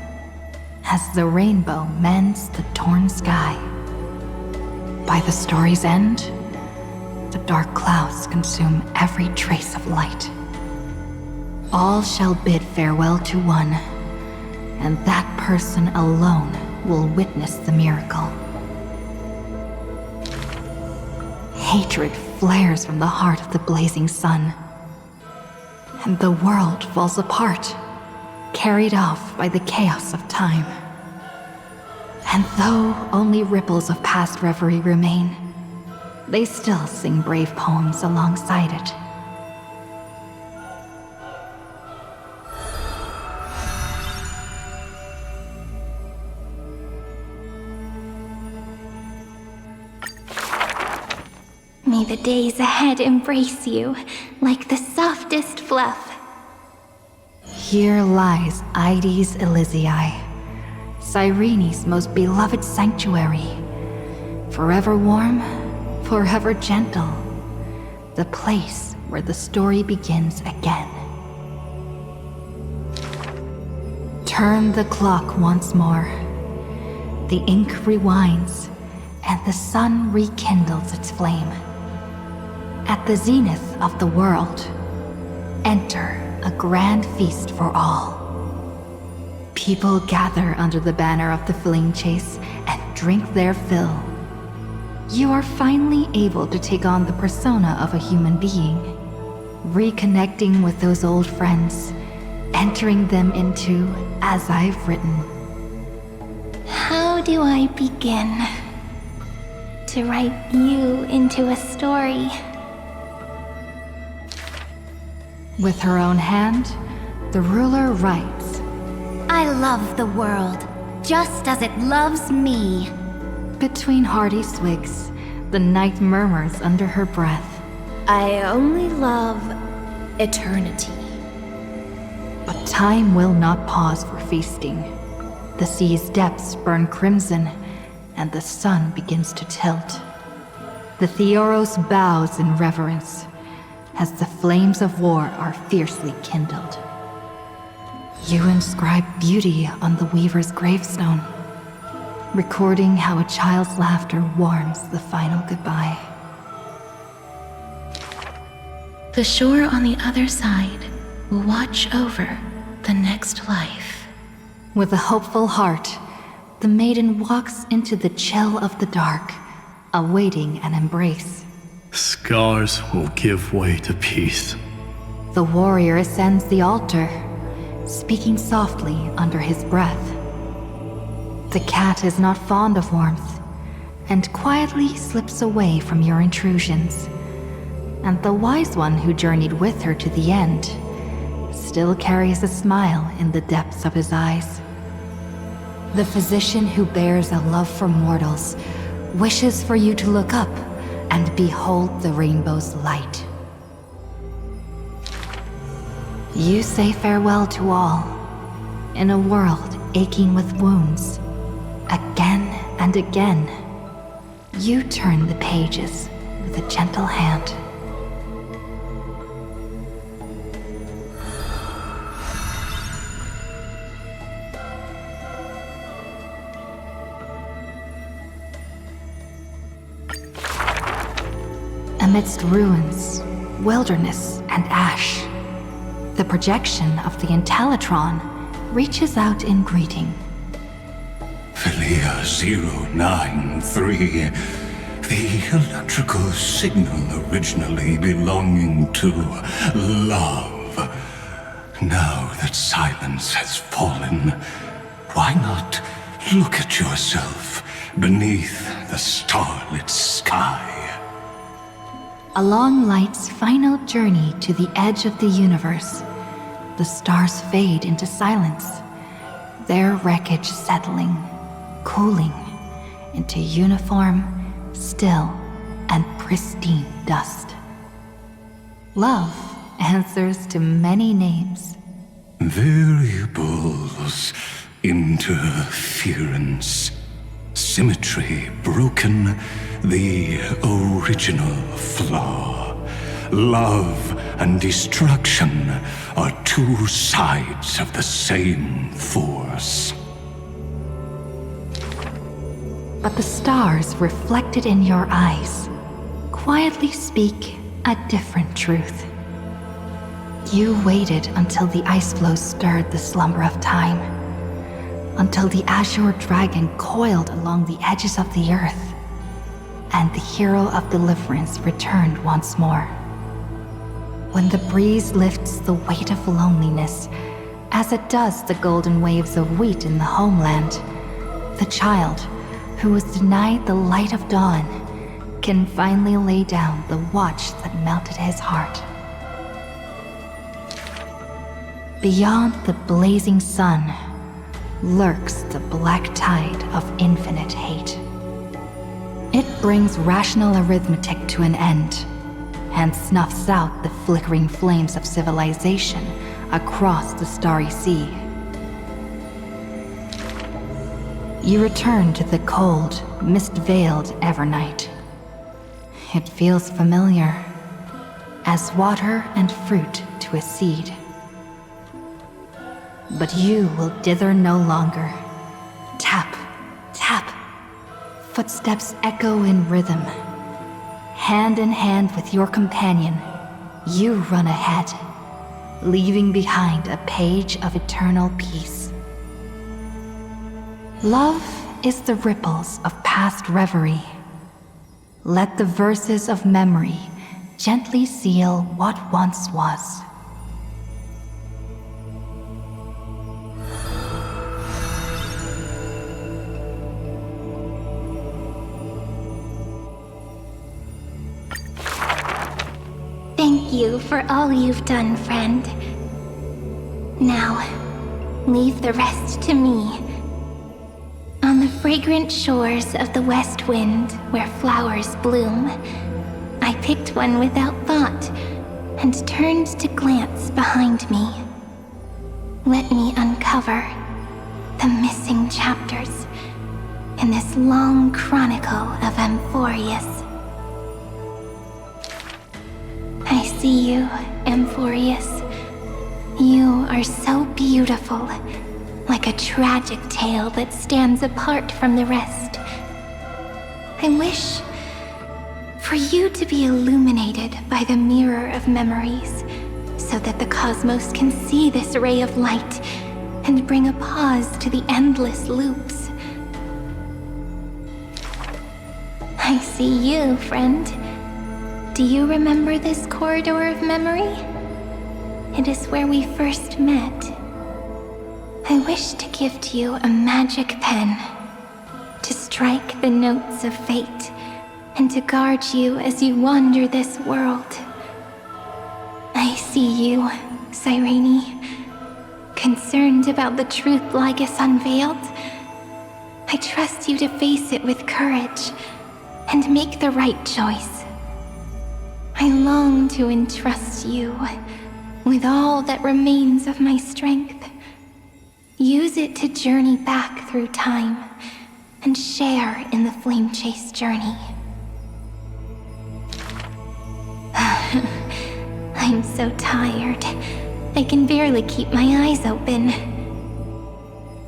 as the rainbow mends the torn sky. By the story's end, the dark clouds consume every trace of light. All shall bid farewell to one, and that person alone will witness the miracle. Hatred flares from the heart of the blazing sun, and the world falls apart, carried off by the chaos of time. And though only ripples of past reverie remain, they still sing brave poems alongside it.
May the days ahead embrace you like the softest fluff.
Here lies Ides Elysiae, Cyrene's most beloved sanctuary. Forever warm, forever gentle. The place where the story begins again. Turn the clock once more. The ink rewinds, and the sun rekindles its flame. At the zenith of the world, enter a grand feast for all. People gather under the banner of the Flame Chase and drink their fill. You are finally able to take on the persona of a human being, reconnecting with those old friends, entering them into As I've Written.
How do I begin to write you into a story?
With her own hand, the ruler writes,
I love the world, just as it loves me.
Between hearty swigs, the night murmurs under her breath.
I only love eternity.
But time will not pause for feasting. The sea's depths burn crimson, and the sun begins to tilt. The Theoros bows in reverence, as the flames of war are fiercely kindled. You inscribe beauty on the weaver's gravestone, recording how a child's laughter warms the final goodbye.
The shore on the other side will watch over the next life.
With a hopeful heart, the maiden walks into the chill of the dark, awaiting an embrace.
Scars will give way to peace.
The warrior ascends the altar, speaking softly under his breath. The cat is not fond of warmth, and quietly slips away from your intrusions. And the wise one who journeyed with her to the end still carries a smile in the depths of his eyes. The physician who bears a love for mortals wishes for you to look up and behold the rainbow's light. You say farewell to all, in a world aching with wounds. Again and again, you turn the pages with a gentle hand. Amidst ruins, wilderness, and ash, the projection of the Intellitron reaches out in greeting.
Philia 093, the electrical signal originally belonging to love. Now that silence has fallen, why not look at yourself beneath the starlit sky?
Along light's final journey to the edge of the universe, the stars fade into silence, their wreckage settling, cooling into uniform, still, and pristine dust. Love answers to many names.
Variables, interference, symmetry broken, the original flaw. Love and destruction are two sides of the same force.
But the stars reflected in your eyes quietly speak a different truth. You waited until the ice floes stirred the slumber of time, until the azure dragon coiled along the edges of the earth, and the hero of deliverance returned once more. When the breeze lifts the weight of loneliness, as it does the golden waves of wheat in the homeland, the child who was denied the light of dawn can finally lay down the watch that melted his heart. Beyond the blazing sun lurks the black tide of infinite hate. It brings rational arithmetic to an end and snuffs out the flickering flames of civilization across the starry sea. You return to the cold, mist-veiled Evernight. It feels familiar, as water and fruit to a seed. But you will dither no longer. Tap, tap. Footsteps echo in rhythm. Hand in hand with your companion, you run ahead, leaving behind a page of eternal peace. Love is the ripples of past reverie. Let the verses of memory gently seal what once was.
Thank you for all you've done, friend. Now, leave the rest to me. On the fragrant shores of the west wind, where flowers bloom, I picked one without thought and turned to glance behind me. Let me uncover the missing chapters in this long chronicle of Amphorius. I see you, Amphorius. You are so beautiful, like a tragic tale that stands apart from the rest. I wish for you to be illuminated by the mirror of memories, so that the cosmos can see this ray of light and bring a pause to the endless loops. I see you, friend. Do you remember this corridor of memory? It is where we first met. I wish to give to you a magic pen, to strike the notes of fate, and to guard you as you wander this world. I see you, Cyrene, concerned about the truth Lygus unveiled. I trust you to face it with courage and make the right choice. I long to entrust you with all that remains of my strength. Use it to journey back through time and share in the flame chase journey. I'm so tired. I can barely keep my eyes open.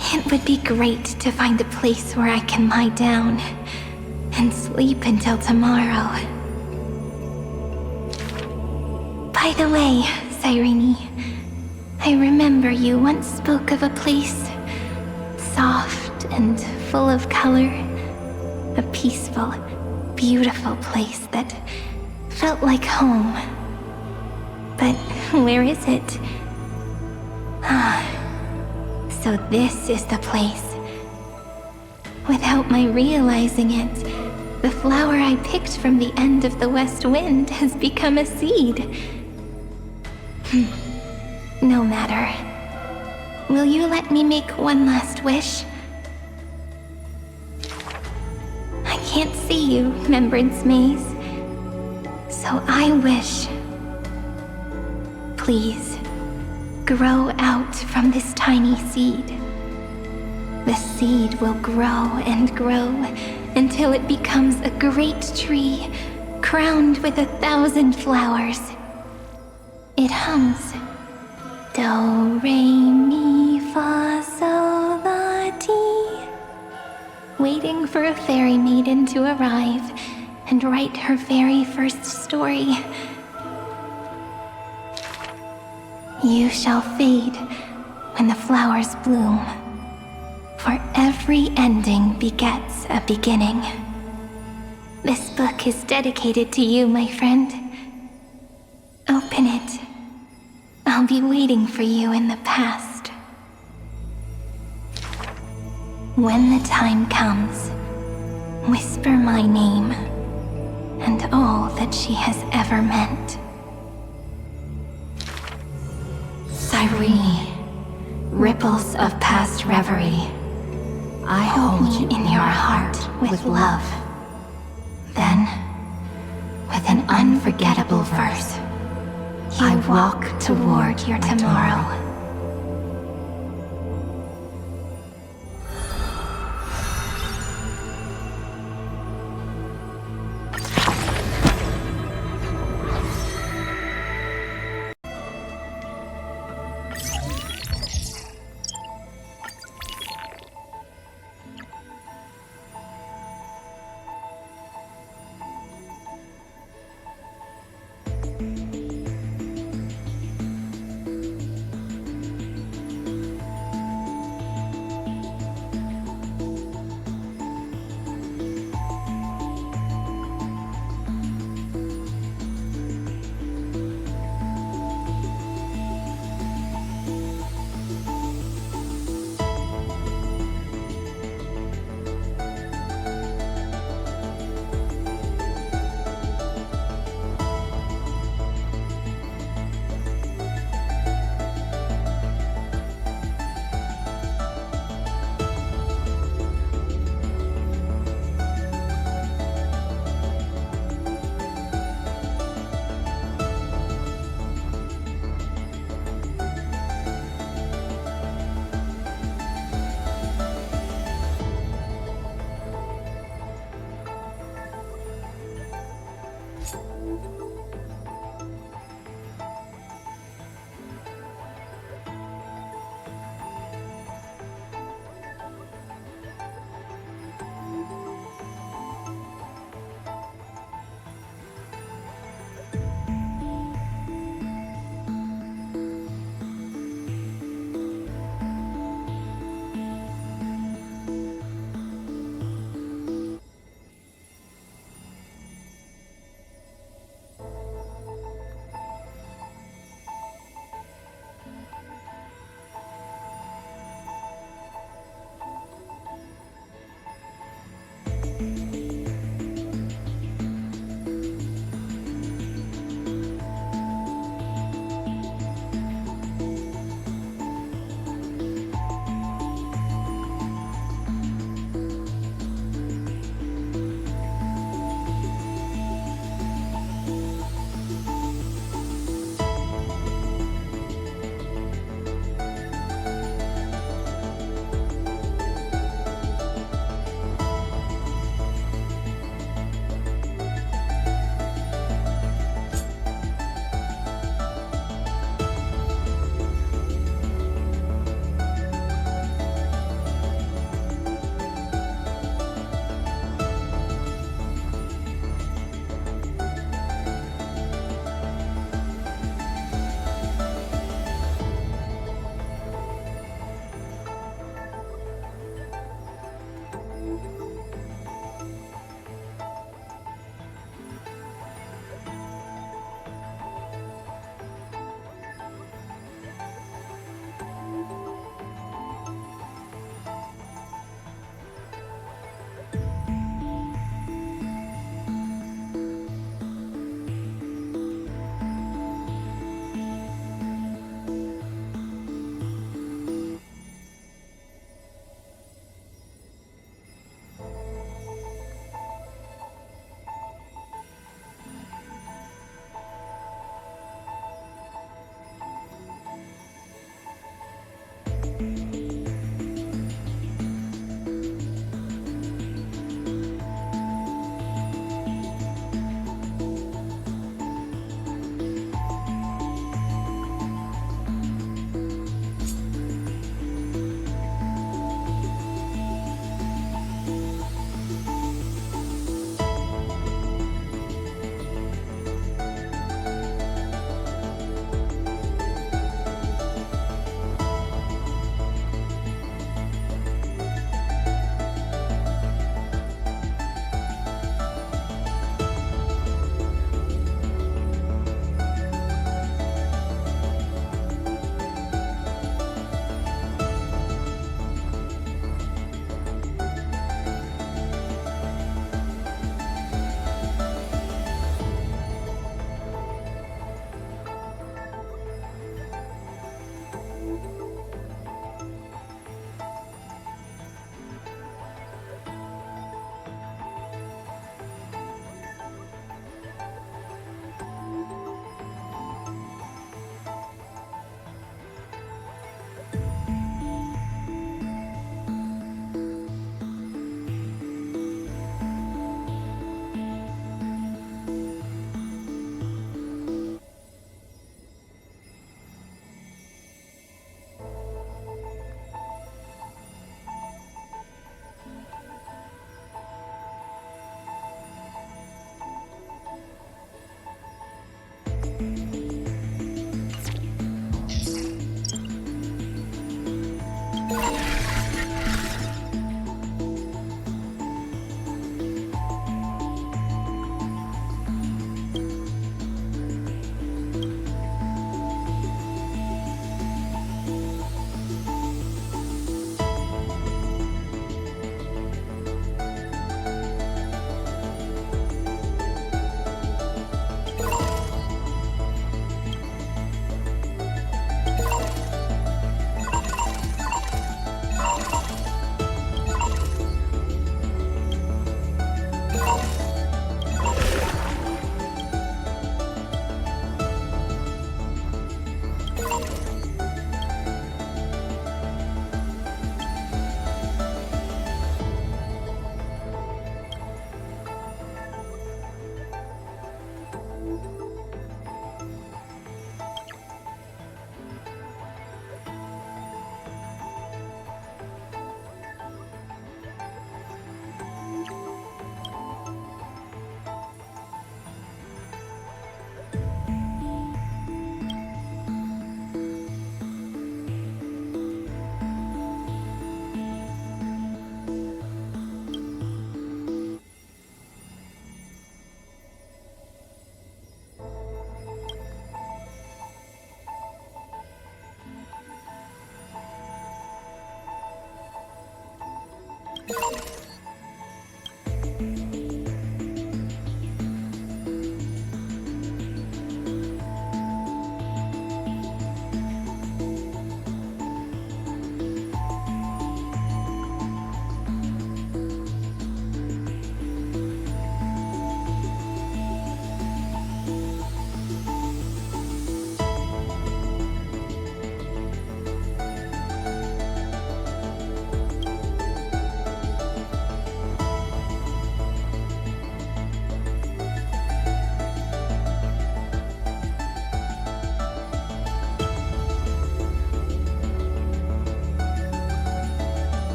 It would be great to find a place where I can lie down and sleep until tomorrow.
By the way, Cyrene, I remember you once spoke of a place soft and full of color. A peaceful, beautiful place that felt like home. But where is it? So this is the place. Without my realizing it, the flower I picked from the end of the west wind has become a seed. No matter. Will you let me make one last wish? I can't see you, Remembrance Maze. So I wish. Please, grow out from this tiny seed. The seed will grow and grow until it becomes a great tree crowned with 1,000 flowers. It hums. Do, re, mi, fa, sol, la, ti. Waiting for a fairy maiden to arrive and write her very first story. You shall fade when the flowers bloom, for every ending begets a beginning. This book is dedicated to you, my friend. Open it. I'll be waiting for you in the past. When the time comes, whisper my name and all that she has ever meant. Cyrene, ripples of past reverie, I hold you in your heart with love. Then, with an unforgettable verse, I walk toward your tomorrow.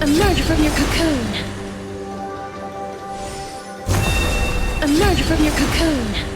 Emerge from your cocoon. Emerge from your cocoon.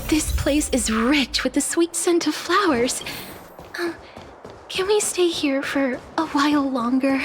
This place is rich with the sweet scent of flowers. Can we stay here for a while longer?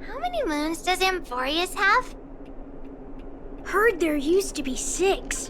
How many moons does Amphorius have?
Heard there used to be 6.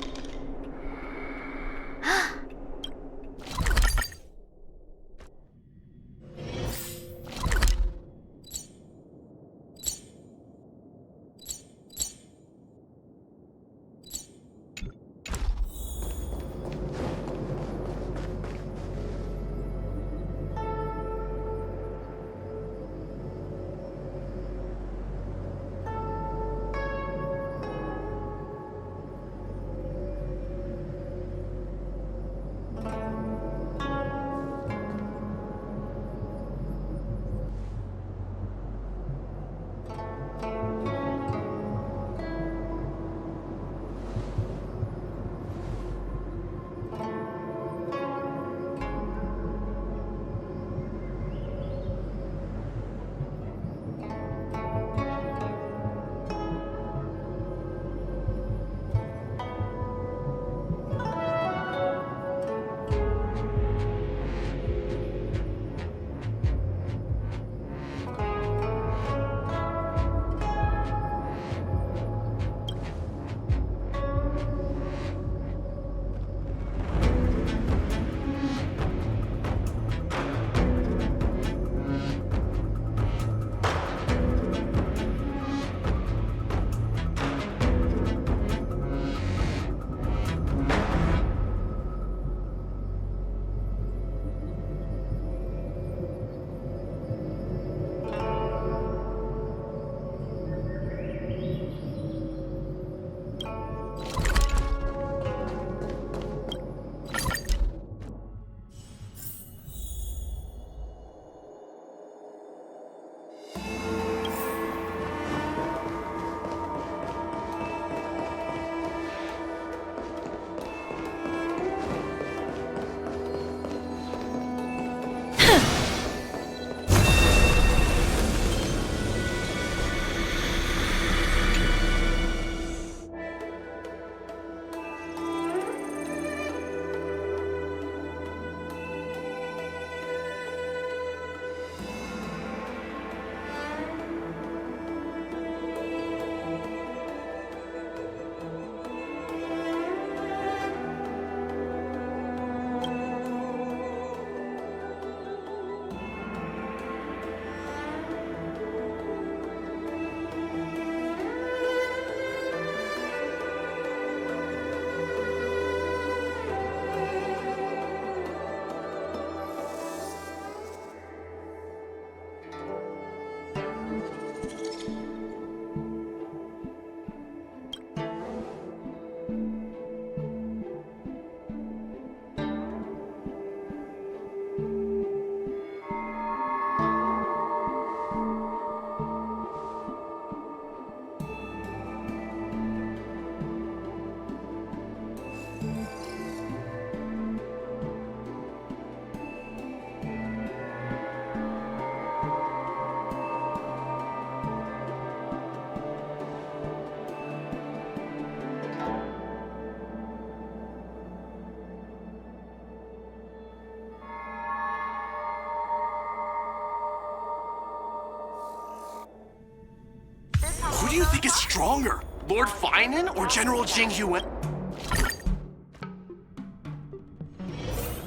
you think is stronger, Lord Finan or General Jing Yuan?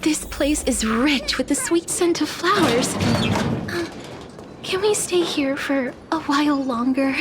This place is rich with the sweet scent of flowers. Can we stay here for a while longer?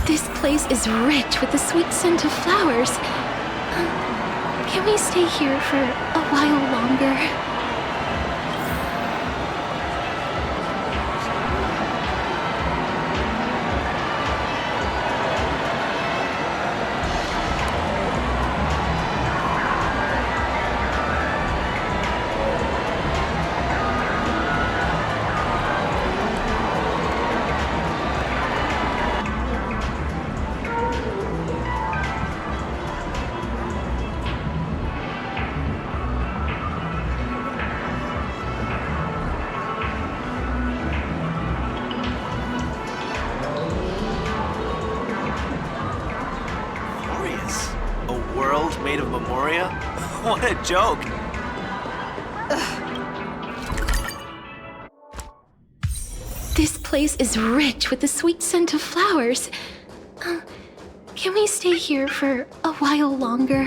This place is rich with the sweet scent of flowers. Can we stay here for a while longer?
Made of Memoria? What a joke!
This place is rich with the sweet scent of flowers. Can we stay here for a while longer?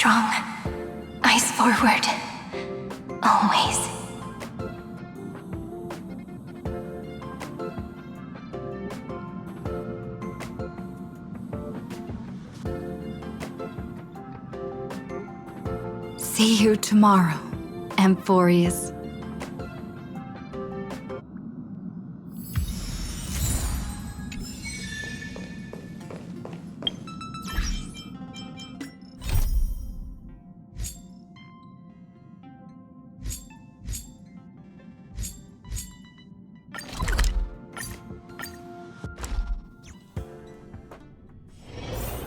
strong. Eyes forward. Always.
See you tomorrow, Amphorius.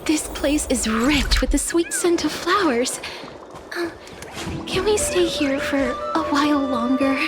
This place is rich with the sweet scent of flowers. Can we stay here for a while longer?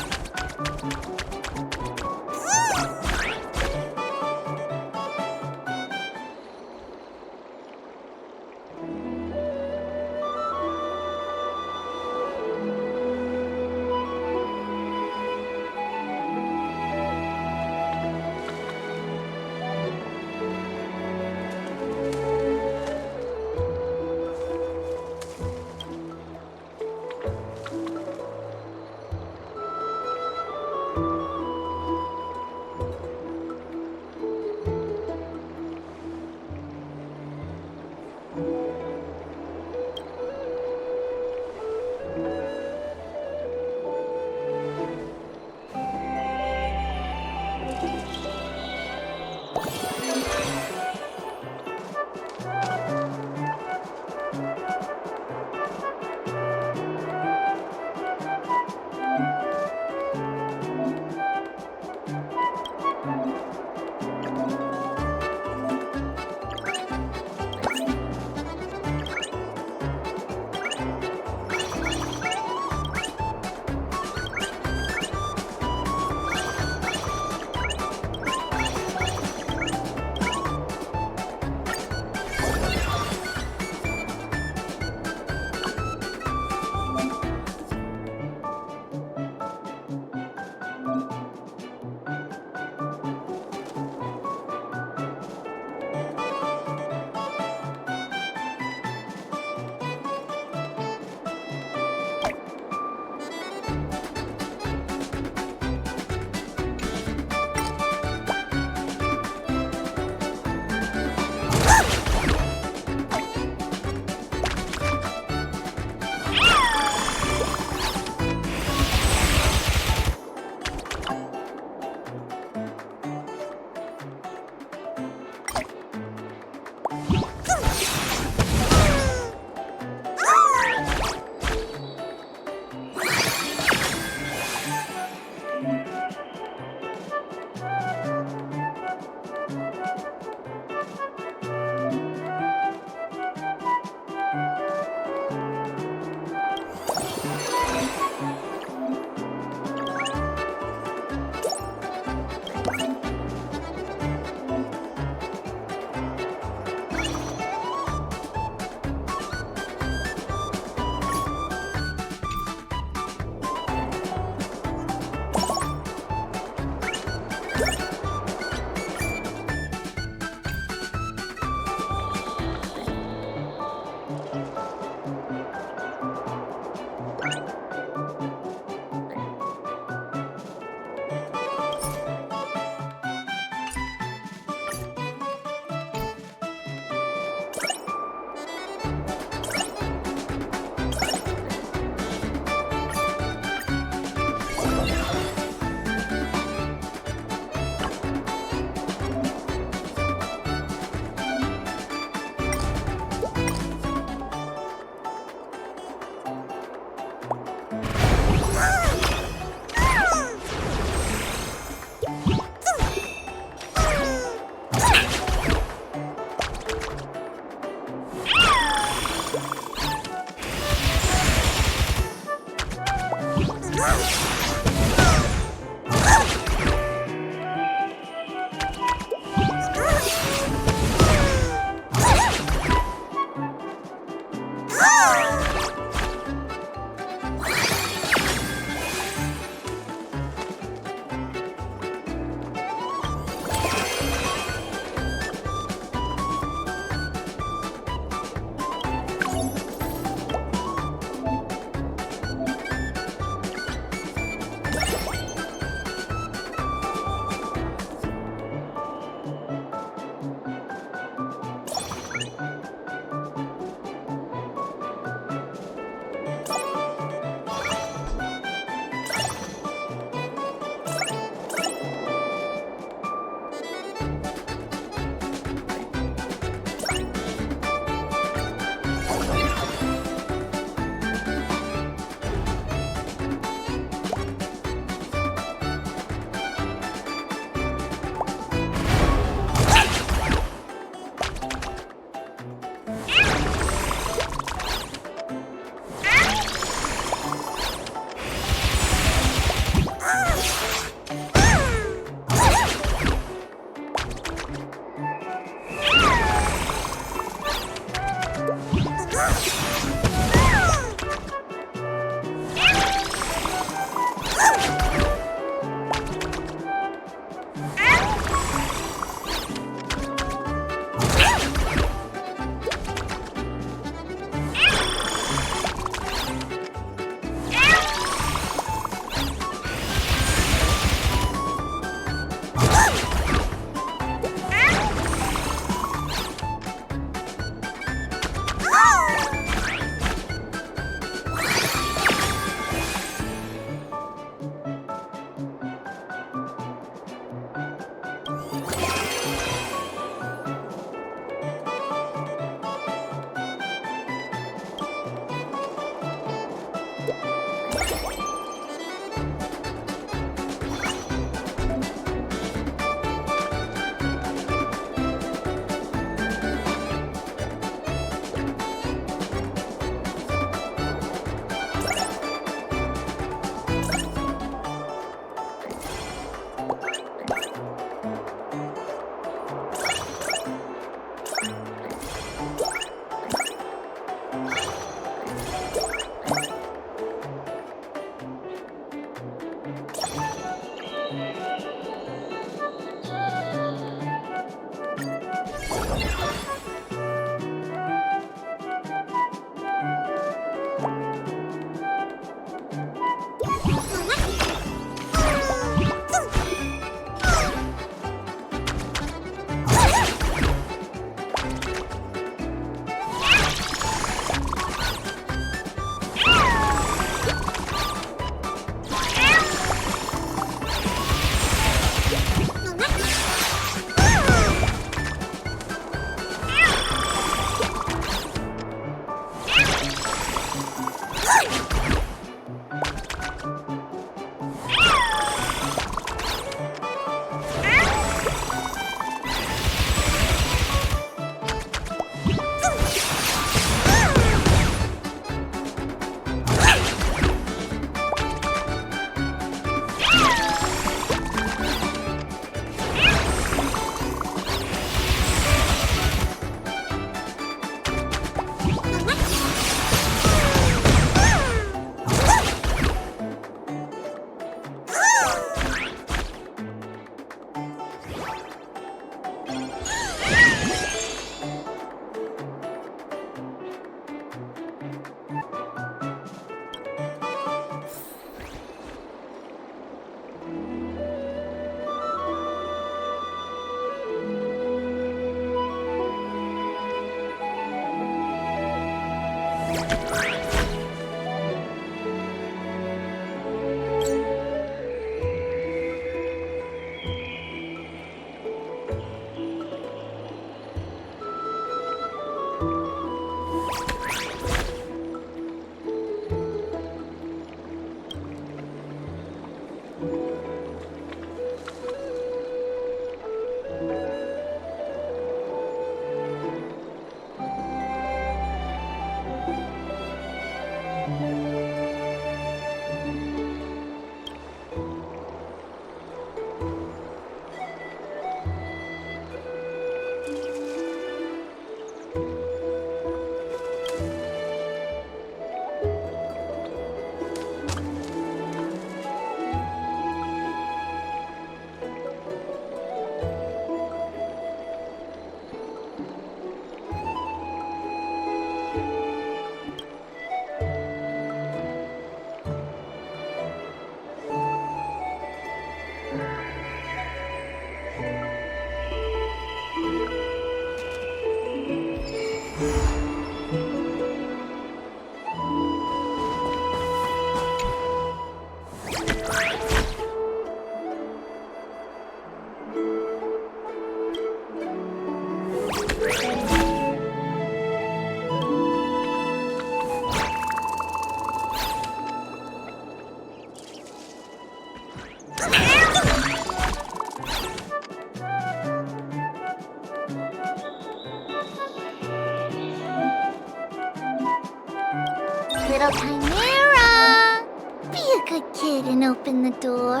Little Chimera! Be a good kid and open the door.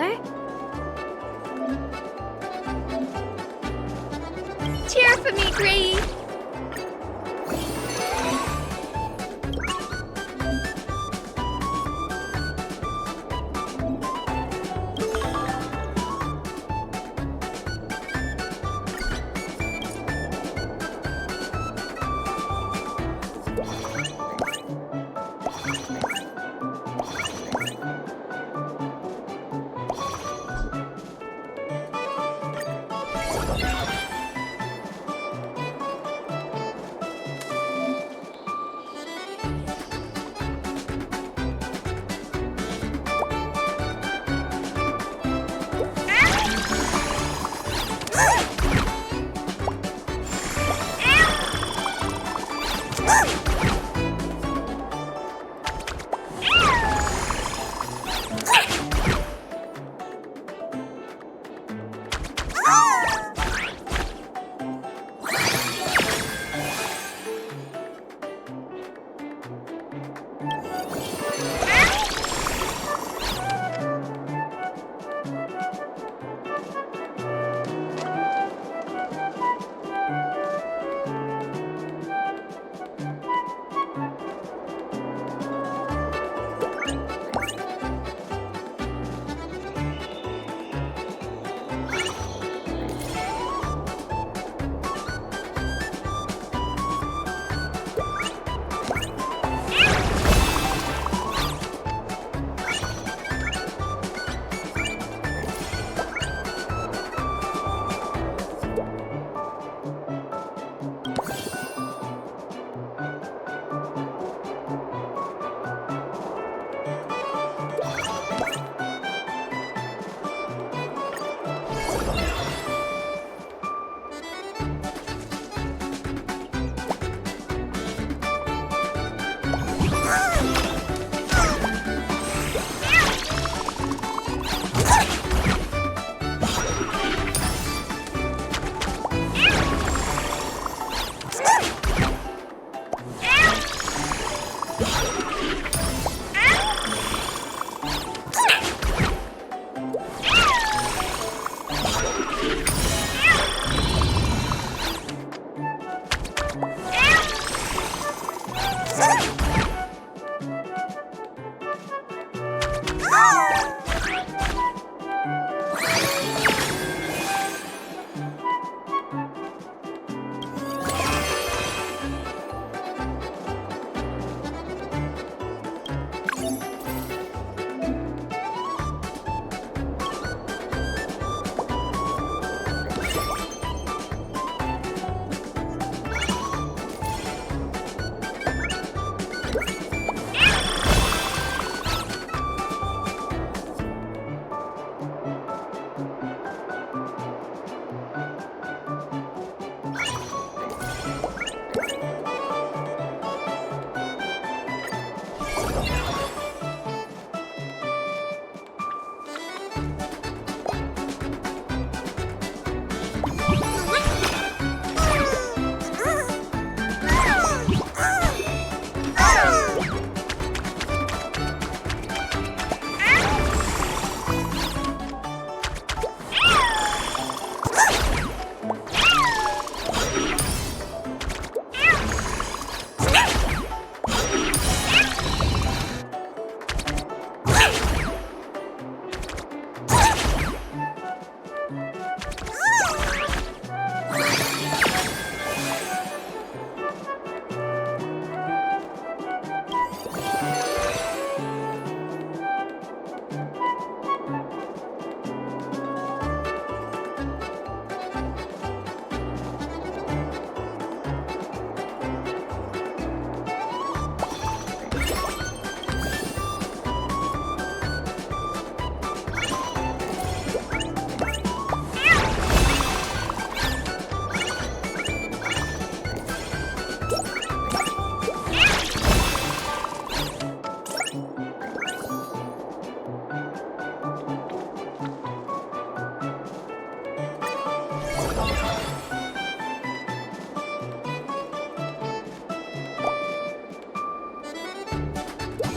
Cheer for me, Gray!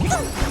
you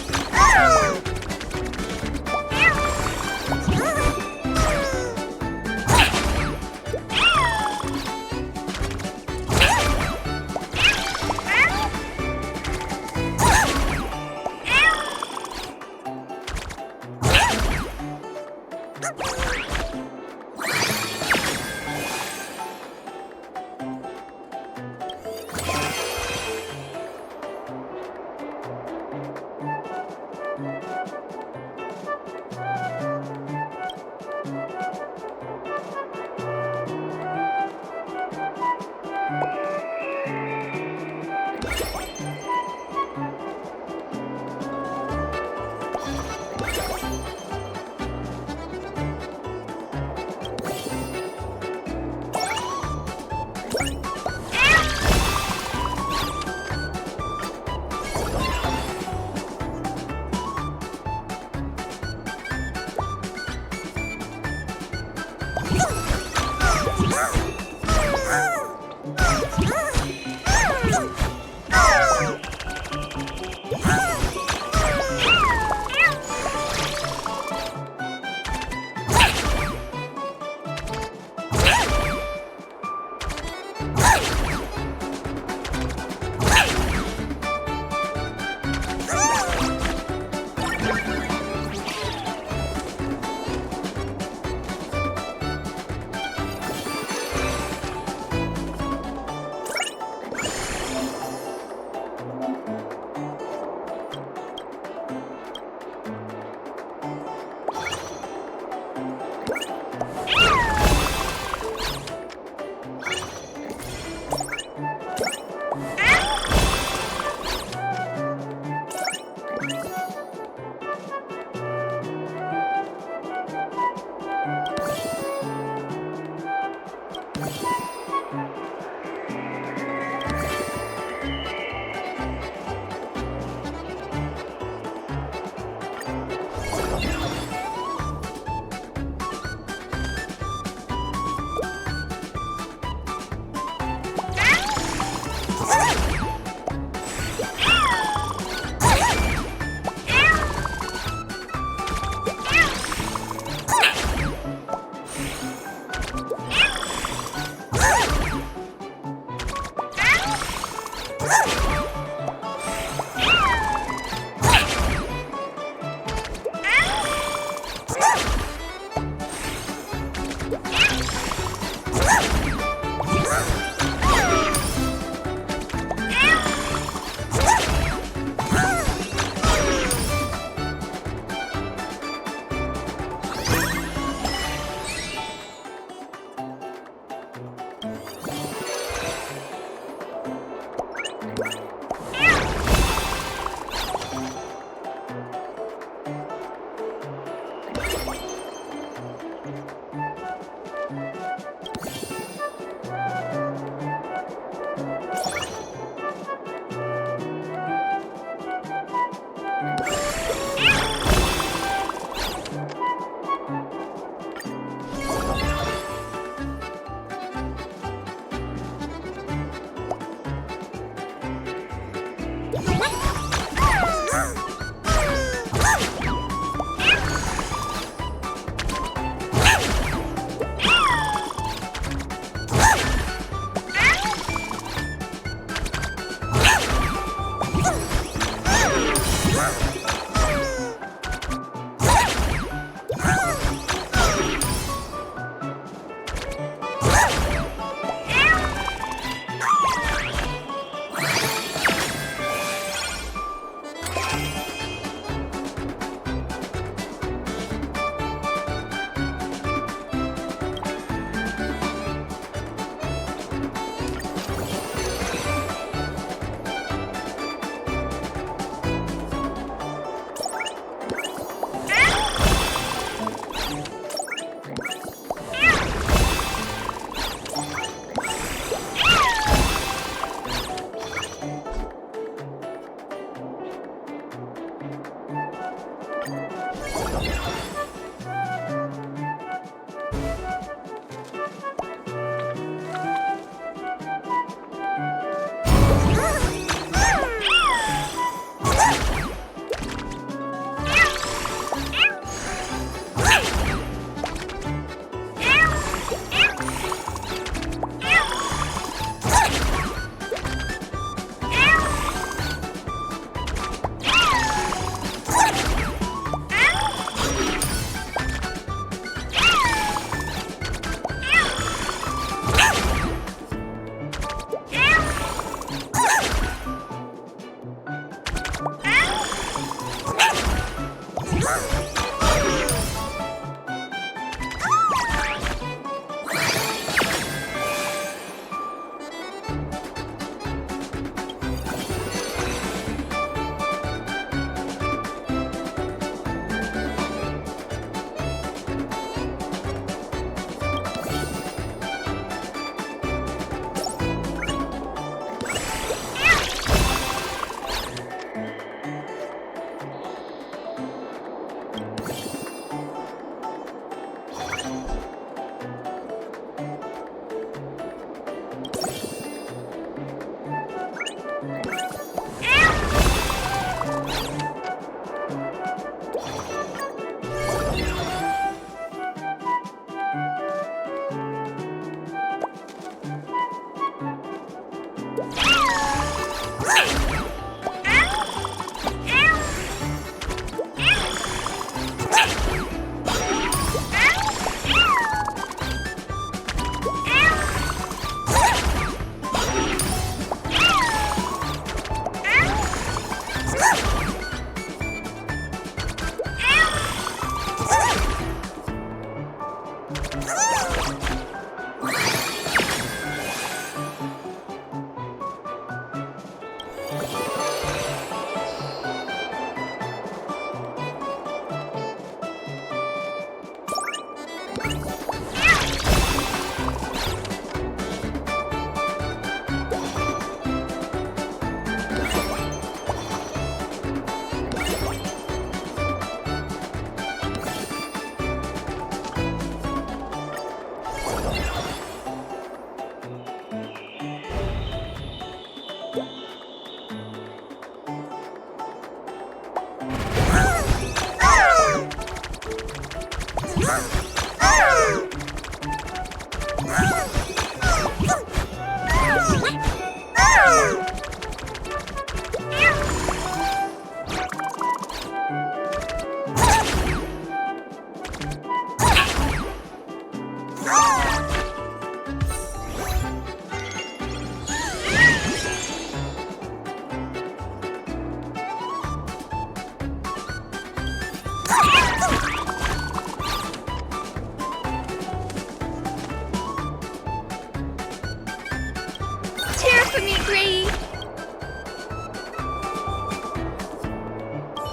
for me, Gray!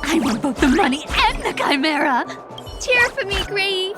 I want both the money and the chimera!
Cheer for me, Gray!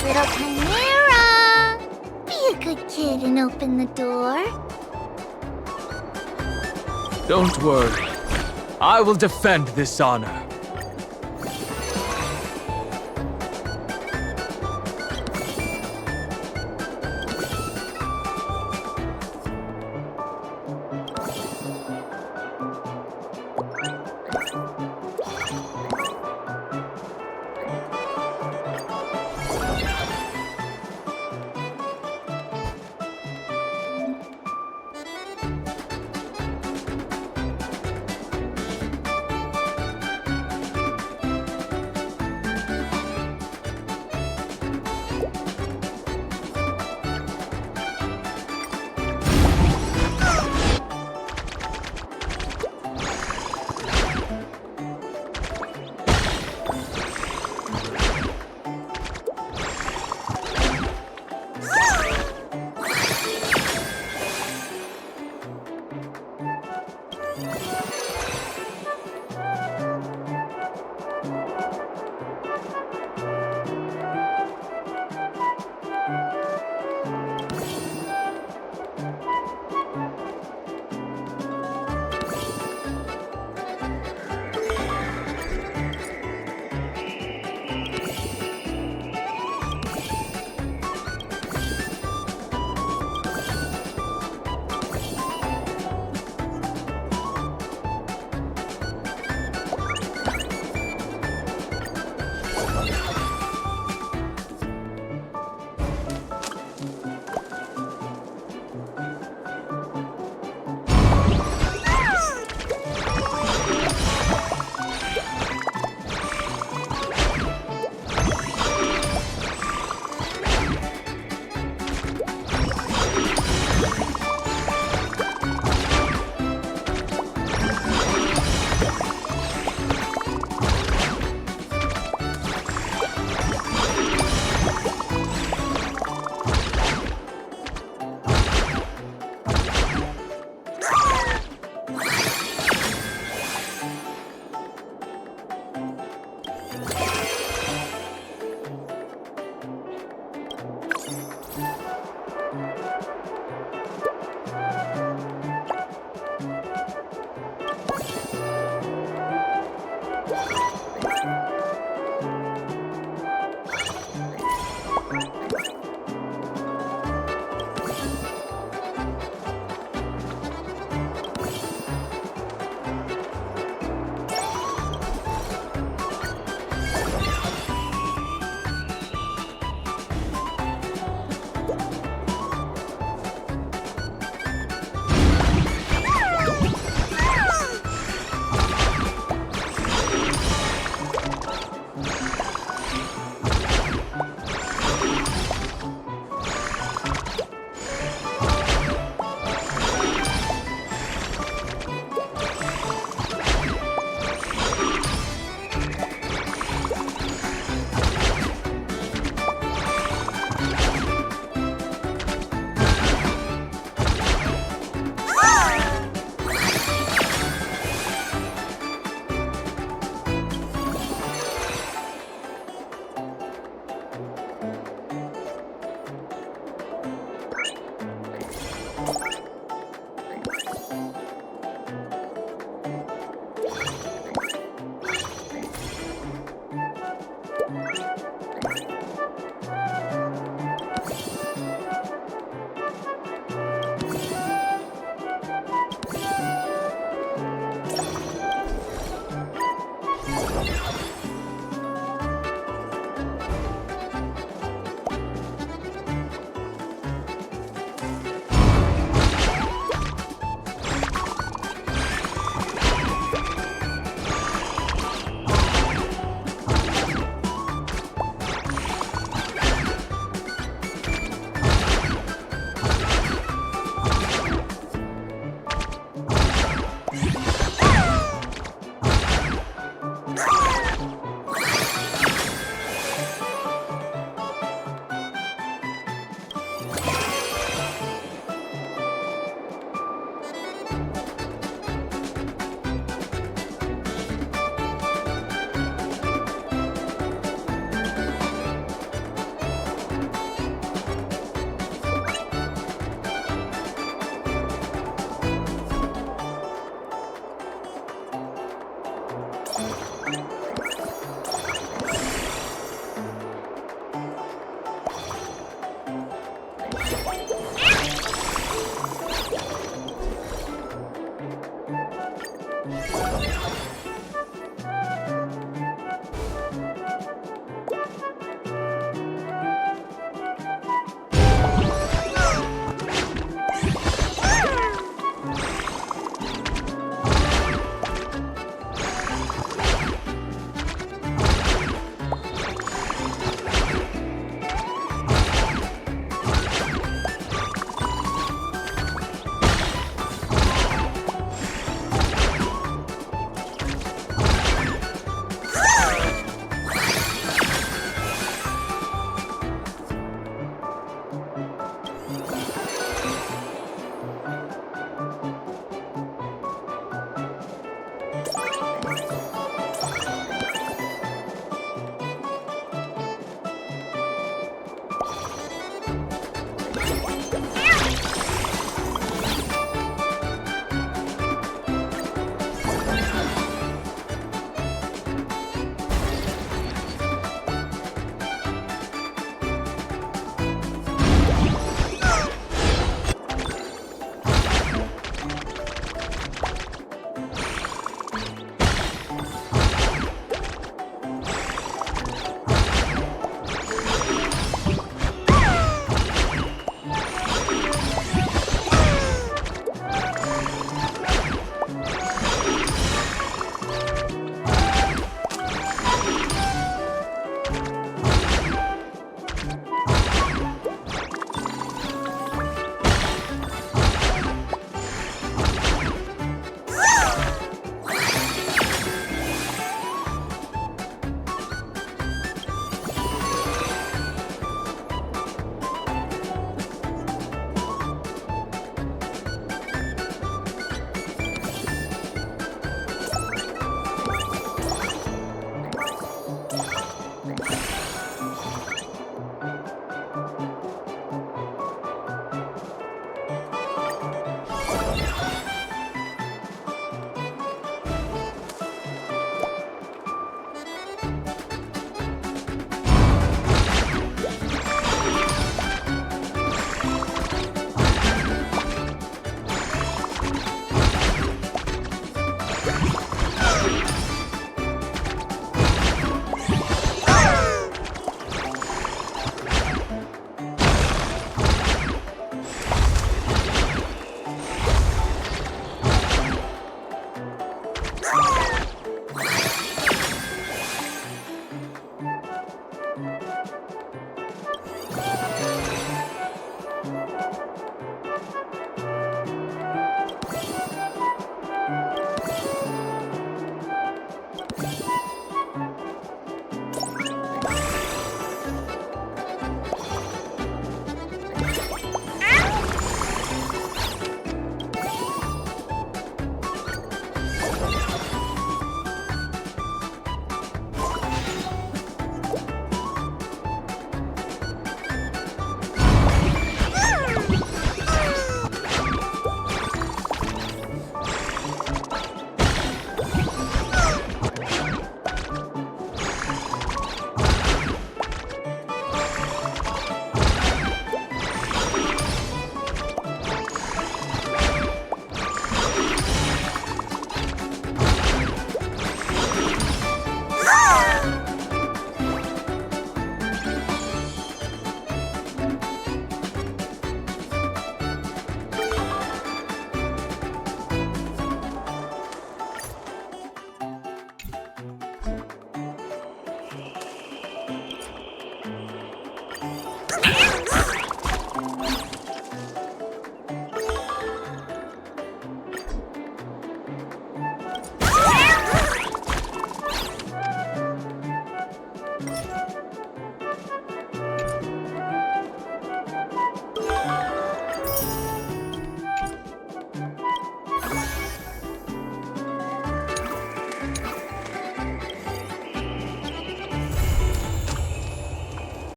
Little Chimera! Be a good kid and open the door.
Don't worry. I will defend this honor.